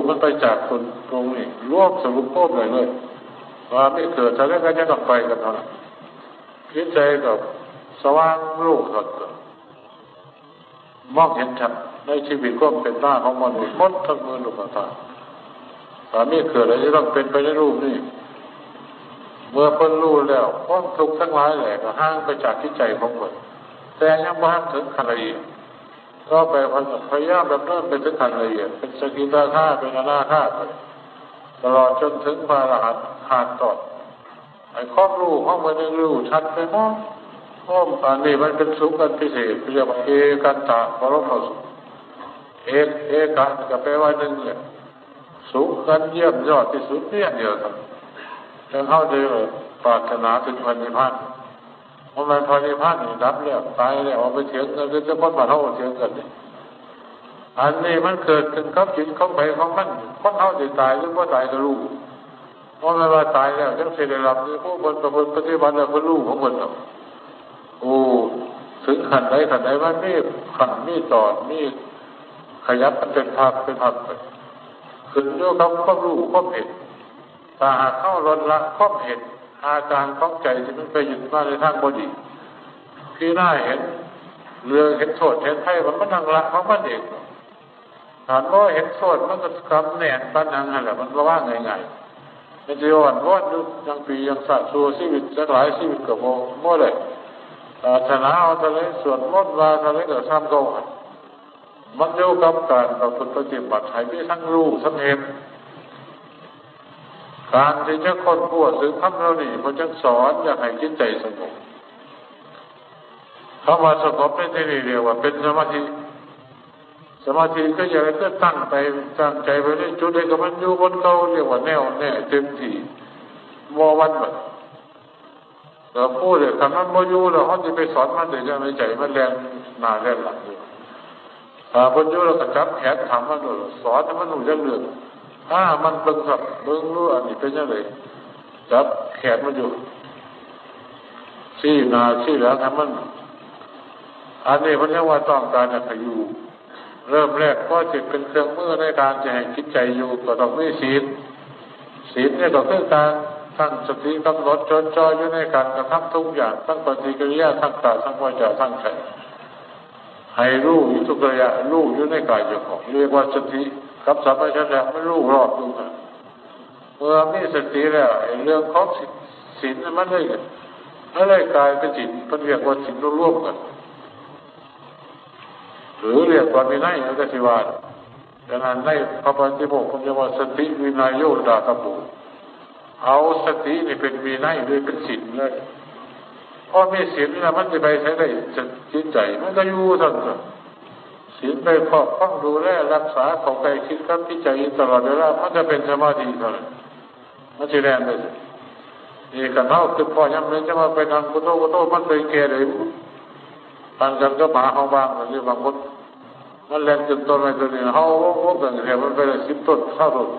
มันไปจากคนตรงนี้รวบสรุปโคตรเลยว่าไม่เกิดอะไรก็จะต้องไปกันเท่านั้นจิตใจกับสว่างโลกสดมองเห็นชัดในชีวิตก็เป็นหน้าของมนุษย์พ้นทั้งมือลูกตาสามีเกิดอะไรจะต้องเป็นไปในรูปนี้เมื่อพ้นรู้แล้วความทุกข์ทั้งหลายแหละก็ห่างไปจากจิตใจของคนแต่ยังไม่ถึงขั้นละเอียดก็ไปพยายามแบบนั้นไปถึงขั้นละเอียดเป็นสกิทาฆาเป็นอนาฆาไปตลอดจนถึงพระอรหันต์ขาดต่อไอ้ข้อรู้ของมันยังรู้ชัดไปมากข้ออันนี้มันเป็นสุขกันพิเศษเรียกว่าเอกันตะปรมสุขเอกกันก็แปลว่าหนึ่งเลยสุขกันเยี่ยมยอดที่สุดเนี่ยเดียวกันจนเข้าใจเลยปรารถนาถึงพระนิพพานเพราะมันพระนิพพานนี่รับแล้วตายแล้วเอาไปเถียงกันจะพ้นมาเท่าเถียงกันนี่อันนี้มันเกิดขึ้นกับจิตของไปของมันคนเท่าจะตายหรือว่าตายก็รู้เพราะมันว่าตายแล้วจังเสด็จรับนี่ผู้บนประพฤติปฏิบัติแล้วก็รู้ของคนเราโอ้ถึงขันใดมันมีขันมีตอดมีขยับเป็นภาพไปขึ้นด้วยกับความรู้ความเห็นถ้าหากเข้าลดละความเห็นอาการของใจที่มันไปยึดมาในทางบดีที่น่าเห็นเรื่องเห็นโทษเห็นไถ่มันนั่งละของมันเองถามว่าเห็นโทษมันก็กำแหน่งปัญหาอะไรมันก็ว่าไงมันจะอ่อนวอนดูยังปียังสะสมชีวิตจะหลายชีวิตกับโม่เลยชนะเอาทะเลส่วนมดว่าทะเลเกิดซ้ำก็มันเกี่ยวกับการประพฤติปฏิบัติให้มีทั้งรู้ทั้งเห็นการที่จะคนพูดถึงคำเรานี่มันจะสอนอยากให้จิตใจสงบคำว่าสงบในที่นี้เรียกว่าเป็นสมาธิก็อย่างไรก็ตั้งใจไปในจุดใดก็มันอยู่บนเขาเรียกว่าแน่วแน่เต็มที่วอวันแบบเราพูดเลยคำนั้นโมยูเราเขาจะไปสอนมันแต่ยังในใจมันแรงหนาแรงหลังอยู่คนยูเราก็จับแขนถามมันเลยสอนให้มันหนุ่มยังเรื่องมันเบิ่งครับเบิ่งรู้อันนี้เป็นยังไงจับแขนมันอยู่ชี้หน้าชี้หลังให้มันอันนี้เพราะว่าต้องการจะอยู่เริ่มแรกก็จะเป็นเครื่องมือในการจะให้จิตใจอยู่ก็ต้องมีศีลเนี่ยก็คือการตั้งสติกำหนดจดจ่ออยู่ในการกระทำทุกอย่างทั้งปฏิกิริยาทั้งกายทั้งวาจาทั้งใจให้รู้อยู่ทุกระยะรู้อยู่ในกายอยู่ของเรียกว่าสติกับสัมปชัญญะไม่รู้รอบดูกันเมื่อมีสติแล้วเรื่องของศีลมันเลยกลายเป็นศีลเป็นเรียกว่าศีลร่วมกันหรือเรียกว่าวินัยก็สิว่าดังนั้นในพระปฏิโมกข์ผมจะว่าสติวินัยโยดาตบุ เอาสตินี่เป็นวินัยด้วยเป็นศีลเลยเพราะมีศีลแล้วมันจะไปใช้ได้จิตใจมันก็อยู่ทั้งนั้นศีลไปครอบครองดูแลรักษาของใจคิดกับที่ใจตลอดเวลามันจะเป็นสมาธิเท่านั้นมันจะแรงเลยนี่กันเท่าคือพอยังไม่จะมาไปทางพุทโธพุทโธมันเลยแก่เลยต่างกันก็หมาเขาบางหรือบางคนมันแรงจนต้นอะไรตัวนี้เขาโอ้กันแค่มันไปเลย10 ต้นเข้าต้น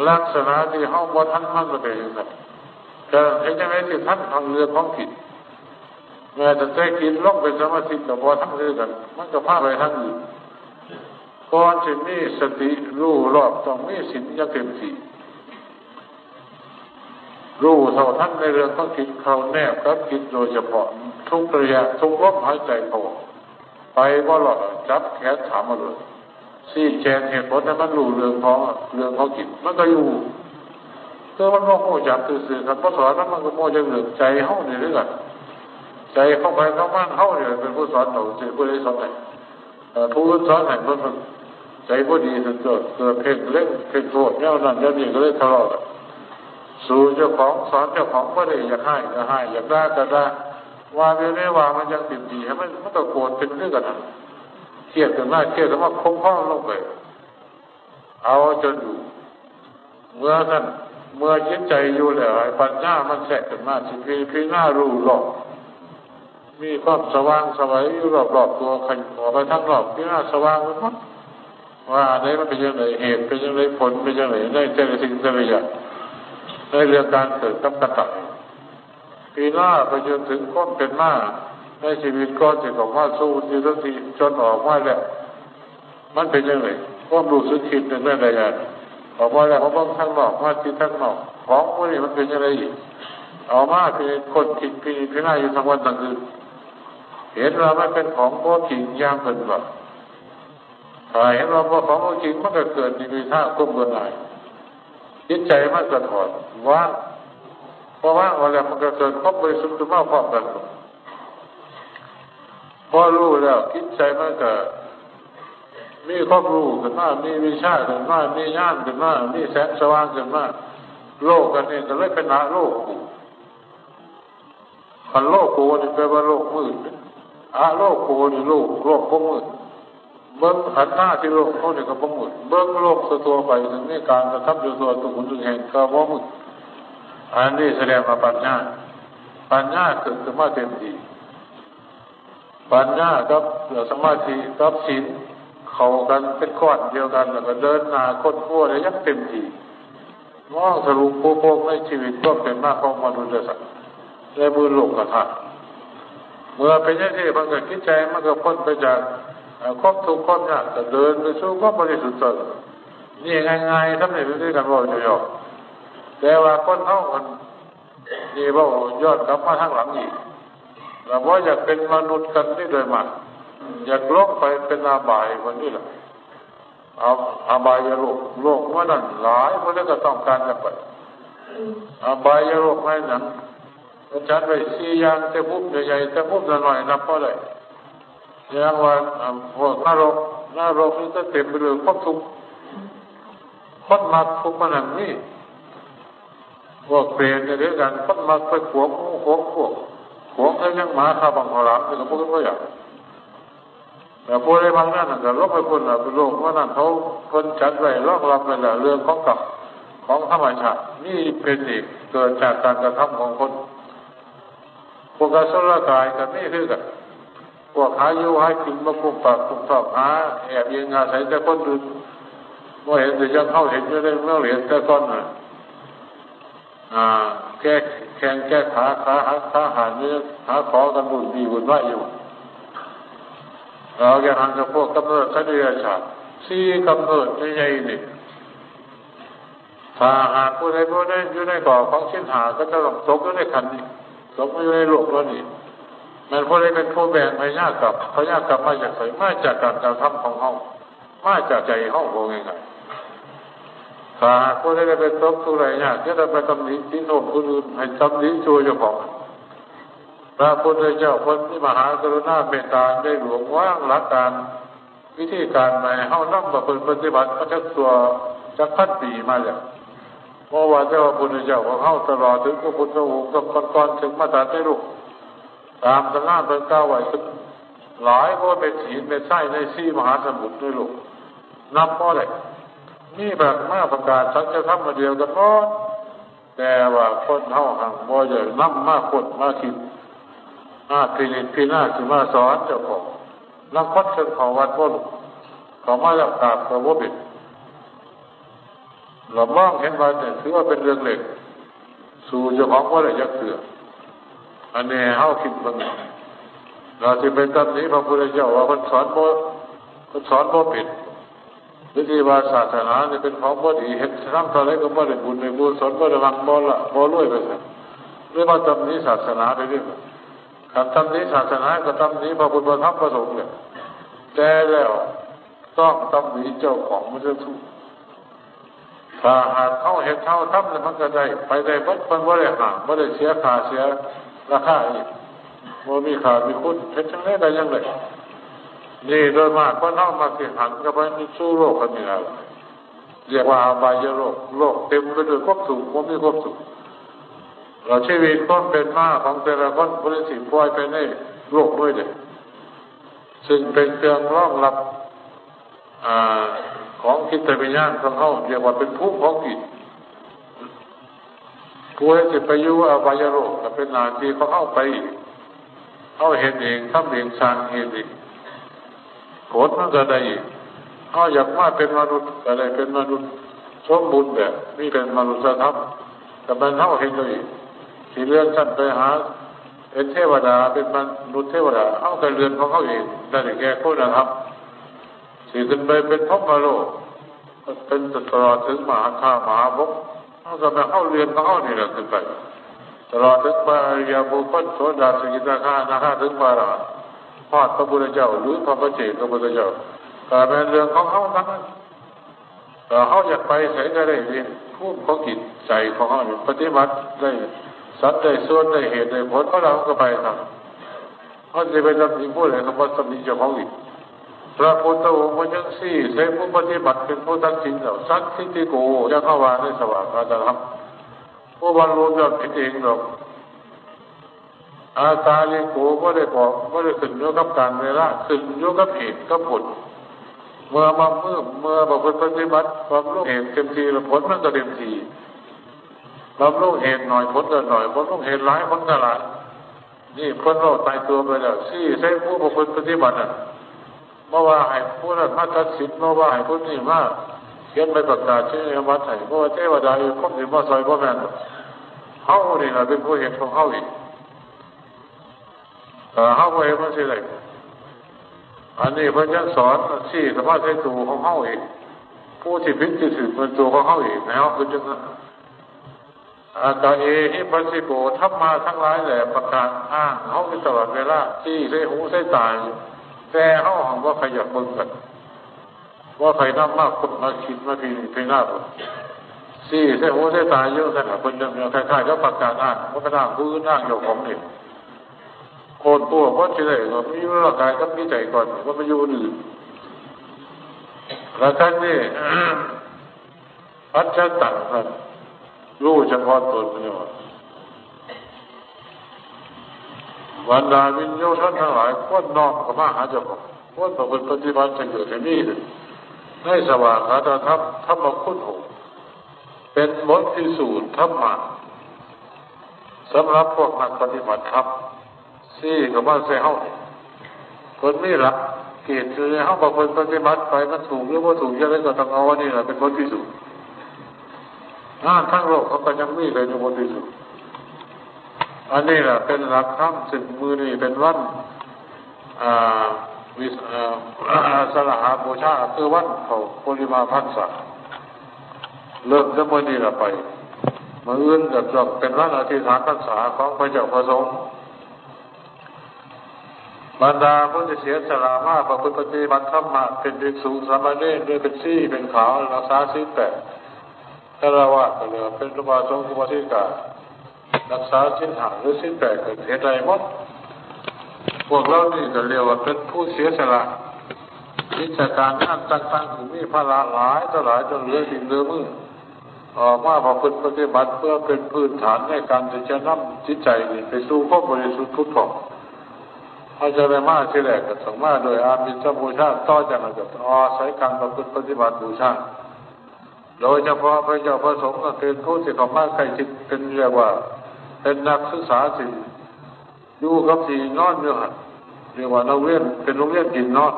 ลักษณะที่เขาบ่ทันมันก็เป็นอย่างนั้นแต่ไอ้ยังไงที่ท่านทางเรือของผิดเมื่อจะใจกินลงเป็นสมาธิกับบ่ทันเรือกันมันก็พาไปทางอื่นก่อนจะมีสติรู้รอบต้องมีศีลอย่างเต็มที่รู้เท่าทันในเรื่องของจิตเขาแนบกับจิตโดยเฉพาะทุกระยะทุกลมหายใจเขาไปบ่หลอดจับแขนถามมาเลยซี่แจงเหตุผลนั้นมันรู้เรื่องของจิตมันก็อยู่ก็มันโง่จับสื่อๆกันเพราะสอนนั้นมันก็โง่จะเหลือใจเฮาเนี่ยด้วยกันใจเข้าไปเข้าบ้านเฮาเนี่ยเป็นผู้สอนเราสื่อผู้ใดสอนไหนผู้สอนไหนมันใจผู้ดีสุดเกิดเพ่งเล่นเพ่งโทษเนี่ยนั่นเนี่ยนี่ก็เลยทะเลาะกันสู่เจ้าของสอนเจ้าของก็ได้อยากให้ก็ให้อยากได้ก็ได้ว่าเรื่องนี้ว่ามันยังติดดีให้มันก็โกรธเป็นเรื่องกันเครียดกันหน้าเครียดแล้วมันคงห้องลงไปเอาจนอยู่เมื่อจิตใจอยู่แล้วปัญญามันแทรกขึ้นมาสิพี่หน้ารู้หลอกมีความสว่างสวัยอยู่รอบๆตัวขันออกไปทั้งรอบพี่หน้าสว่างมันมั้งว่าอันนี้มันเป็นยังไงเหตุเป็นยังไงผลเป็นยังไงได้เจอสิ่งแต่ละอย่างในเรื่องการเกิดกับกระตักปีหน้าไปจนถึงก้นเป็นหน้าในชีวิตก็จะบอกว่าสู้ที่ทุกทีจนออกมาแล้วมันเป็นยังไงความรู้สึกคิดในเรื่องใดๆออกมาแล้วเขาต้องทั้งนอกมาที่ทั้งนอกของพวกนี้มันเป็นยังไงอีกเอามาเป็นคนคิดพี่หน้าอยู่ทั้งวันทั้งคืนเห็นว่ามันเป็นของโมจริงอย่างเป็นแบบถ้าเห็นว่าของโมจริงมันก็เกิดมีท่าควบคุมได้จิตใจมันก็ถอดว่างเพราะว่างอะไรมันก็เกิดความบริสุทธิ์ขึ้นมาพร้อมกันพอรู้แล้วจิตใจมันก็มีความรู้ขึ้นมามีวิชาขึ้นมามีญาณขึ้นมามีแสงสว่างขึ้นมาโลกกันนี่ก็เลยเป็นโลกขันโลกโกนี่แปลว่าโลกมืดโลกโกนี่โลกก็มืดเบิ้งขันหน้าที่โลกเขาเนี่ยก็บ่มืดเบิ้งโลกตัวไปถึงนี่การกระทำอยู่ตัวทุกคนทุกแห่งก็บ่มืดอันนี้แสดงว่าปัญญาเกิดขึ้นมาเต็มที่ปัญญากับสมาธิกับศีลเข้ากันเป็นก้อนเดียวกันแล้วก็เดินหน้าค้นคว้าได้อย่างเต็มที่มองทะลุโปร่งในชีวิตก็เป็นมากของมนุษย์สัตว์ในมือโลกกระทำเมื่อเป็นอย่างนี้มันก็คิดใจมันก็พ้นไปจากความทุกข์ความยากจะเดินไปสู่ความบริสุทธิ์นี่ง่ายๆทำให้รู้ด้วยกันว่าย่อๆแต่ว่าคนเท่ากันนี่ว่ายอดกลับมาทางหลังอีกเราว่าอยากเป็นมนุษย์กันนี่โดยมันอยากลงไปเป็นอาบายคนนี้แหละอาบายโลกว่านั้นหลายคนก็ต้องการจะไปอาบายโลกไม่นั้นอาจารย์ไป4 อย่างแต่ปุ๊บใหญ่ๆแต่ปุ๊บหน่อยนับก็ได้อย่างว่าพวกนรกนี่ก็เต็มไปด้วยความทุกข์คนมักทุกข์มันอย่างนี้พวกเปรตเนี่ยด้วยกันคนมักไปขวงแล้วยังหมาข้าบังขอรับนี่ก็พวกเขาอย่างแต่พวกในบางนั่นก็ลบไปคนละโลกว่านั่นเขาคนจัดไว้รองรับไปแล้วเรื่องของกับของธรรมชาตินี่เป็นอีกเกิดจากการกระทำของคนพวกกสุรกายกับนี่คือกันพวกหาอยู่ให้กินมาคุมปากคุมทอบหาแอบยิงอาศัยแต่คนอื่นว่าเห็นแต่ยังเข้าเห็นอยู่ในเมื่อเหรียญแต่ก้อนน่ะแก้แข้งแก้ขาหาเนื้อหาขอกันบุญดีบุญไหวอยู่เราจะทำกับพวกกำเนิดสัตยชาติ4 กำเนิดใหญ่ๆนี่ถ้าหากผู้ใดอยู่ในก่อของชิ้นหาก็จะตกอยู่ในขันนี้ตกอยู่ในโลกแล้วนี่มันผู้ใดเป็นผู้แบ่งพยากรรมมาจากไหนมาจากการกระทำของเขามาจากใจเขาโง่ไงถ้าหากผู้ใดเป็นตกทุไรยากจะไปตำหนิที่โน่นผู้อื่นให้ตำหนิช่วยเจ้าของพระพุทธเจ้าคนที่มหากรุณาเมตตาได้หลวงว่างหลักการวิธีการในเฮานั่งประพฤติปฏิบัติพระเจ้าตัวจักพันปีมาแล้ว เพราะว่าเจ้าพุทธเจ้าของเขาตลอดถึงพระพุทธองค์กับก่อนถึงมาตราในลูกตามตำนานเป็นเก้าไว้หลายเพราะเป็นหินเป็นไส้ในซี่มหาสมุทรในลูกนับเพราะอะไรนี่แบบมาประกาศสัจธรรมมาเดียวกันหมดแต่ว่าคนเท่าห่างบ่ใหญ่นับมากคนมาคิดพินิจพิจารณาคือมาสอนเจ้าของนักพัฒน์ของวัดพ่อลูกเขามารับกราบกับว่าบิดเรามองเห็นว่าเนี่ยถือว่าเป็นเรื่องเล็กสู่เจ้าของว่าอะไรยักษ์เสืออันนี้เฮาคิดบ้างเราจะเป็นตำหนิพระพุทธเจ้าว่าคนสอนบ่ผิดวิธีว่าศาสนาเนี่ยเป็นของบ่ดีเห็นทำอะไรก็บ่ได้บุญไม่บุญสอนบ่ได้วังบ่ละบ่รวยไปซะเรียกว่าตำหนิศาสนาไปเรื่อยการตำหนิศาสนาก็ตำหนิพระพุทธพระธรรมพระสงฆ์เนี่ยแต่แล้วต้องตำหนิเจ้าของมันจะถูกถ้าหากเขาเห็นเขาทำแล้วมันก็ได้ไปได้บัดมันบ่ได้ห่างบ่ได้เสียค่าเสียราคาอีกบ่มีค่ามีคุณเฮ็ดจังได๋ได้จังได๋นี่โดยมากคนเฮามาสิหันกับไปสู่โลกกันนี่ล่ะเรียกว่าอบายโลกเต็มไปด้วยความสุขบ่มีความสุขเราชีวิตคนเป็นมาของแต่ละคนบ่ได้สิปล่อยไปในโลกด้วยเด้ซึ่งเป็นเครื่องรองรับของจิตวิญญาณของเขาเรียกว่าเป็นภูมิของจิตผู้ให้สิไปอยู่อบายโลกก็เป็นหน้าที่ของเขาไปเขาเห็นเองทำเองสร้างเองผลมันก็ได้เขาอยากมาเป็นมนุษย์ก็ได้เป็นมนุษย์สมบูรณ์แบบนี่เป็นมนุษยธรรมแต่มันเขาเห็นเลยที่เลื่อนชั้นไปหาเป็นเทวดาเป็นมนุษย์เทวดาเขาก็เลื่อนของเขาเองได้แก่คุณธรรมสี่ขึ้นไปเป็นพรหมโลกเป็นตลอดถึงมหาธาตุมหาภพเขาก็มาเข้าเรียนของเขานี่แหละขึ้นไปตลอดถึงพระอริยบุคคลโสดาสกิทาคานาคาถึงพระอรหันต์พอดพระพุทธเจ้าหรือพระปัจเจกพระพุทธเจ้าแต่เป็นเรื่องของเขาทั้งนั้นแต่เขาอยากไปใส่ก็ได้เรียนภูมิของจิตใจของเขาปฏิบัติได้สัตว์ได้ส่วนได้เหตุได้ผลเขาเราก็ไปทำเขาจะไปทำสิ่งพูดอะไรคำว่าสมิเจ้าของอีกพระพุทธองค์มันยังสี่ใช้ผู้ปฏิบัติเป็นผู้ตัดสินเราสัตสิติโกยังเข้าวาในสว่างอาจารย์ครับผู้บรรลุยอดผิดเองหรอกอาตาลิโกก็ได้บอกก็ได้ขึ้นโยกับการเวลาขึ้นโยกับเหตุกับผลเมื่อบอกปฏิบัติความรู้เหตุเต็มทีแล้วผลมันก็เต็มทีความรู้เหตุหน่อยผลก็หน่อยผลรู้เหตุหลายผลก็หลายนี่คนเราตายตัวไปแล้วสี่ใช้ผู้บอกปฏิบัติเมื่อว่าให้ผู้นั้นมาตัดสินเมื่อว่าให้ผู้นี้มาเขียนใบประกาศชื่อวัดไทยเพราะว่าเทวดาอยู่ครบถึงมาซอยพ่อแม่เขานี่แหละเป็นผู้เห็นของเขาอีกเขาก็เห็นมันสิเลยอันนี้พระเจ้าสอนสี่สามารถใช้ตัวของเขาเองผู้ที่พิจิตรเป็นตัวของเขาเองแล้วคือจังนั้นอาตาเอหิปัสสิโกทัพมาทั้งหลายแหละประกาศอ้างเขาตลอดเวลาที่ใช้หูใช้ตาแต่เขาหังว่าใครอยากเบิ่งกันว่าใครน้ำมากคนมาคิดมาพิจารณาสี่ใช้หูใช้ตาเยอะขนาดเป็นเรื่องคล้ายๆก็ประกาศอ้างว่าเป็นอ้างผู้อื่นอ้างอยู่ของนี่โคนตัวเพราะเฉยๆก็มีร่างกายก็มีใจก่อนว่าไปอยู่อื่นแล้วท่านนี่พัฒนาครับรู้เฉพาะตนนี่ว่าวันดาวิญโยท่านทั้งหลายควรน้อมเข้ามาหาเจ้าของควรประพฤติปฏิบัติให้เกิดในนี้ให้สว่างหาธรรมธรรมคุณหกเป็นบทพิสูจน์ธรรมะสำหรับพวกนักปฏิบัติธรรมสี่กับว่าใส่ห้องคนไม่หลักเกณฑ์คือห้องประพฤติปฏิบัติไปมันถูกหรือว่าถูกยังไงก็ต้องเอาวันนี้แหละเป็นบทพิสูจน์ทั้งโลกเขาก็ยังมีเลยในบทพิสูจน์อันนี้แหละเป็นหลักธรรมซึ่งมือนี่เป็นวันสละหาบูชาคือวันเขาปริมาพรรษาเริ่มจากวันนี้ละไปมื่ออื่นจะเป็นวันอธิษฐานพรรษาของพระเจ้าประสงค์บรรดาผู้ที่เสียสละมาประพฤติปฏิบัติธรรมะเป็นภิกษุสามเณรด้วยเป็นซี่เป็นขาวรักษาศีลแปดฆราวาสเหลือเป็นอุบาสกอุบาสิการักษาศีลห้าหรือศีลแปดก็เหตุใดหมดพวกเรานี่ก็เรียกว่าเป็นผู้เสียสละกิจการงานต่างๆที่มีภาระหลายต่อหลายจนเหลือสิ่งเหลือมือพ ออกมาประพฤติปฏิบัติเพื่อเป็นพื้นฐานในการที่จะนำจิตใจนี่ไปสู่ความบริสุทธิ์พุทธองเอาจะไปมาที่แรกก็ต้องมาโดยอามิสบูชาต่อจากนั้นก็อาศัยการประพฤติปฏิบัติบูชาโดยเฉพาะพระเจ้าประสงค์ก็เป็นผู้ที่เข้ามาใกล้ชิดเป็นเรียกว่าเป็นนักศึกษาที่อยู่กับที่นอนอยู่หันเรียกว่านักเรียนเป็นโรงเรียนกินนอน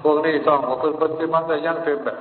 พวกนี้ต้องประพฤติปฏิบัติได้อย่างเต็มแบบ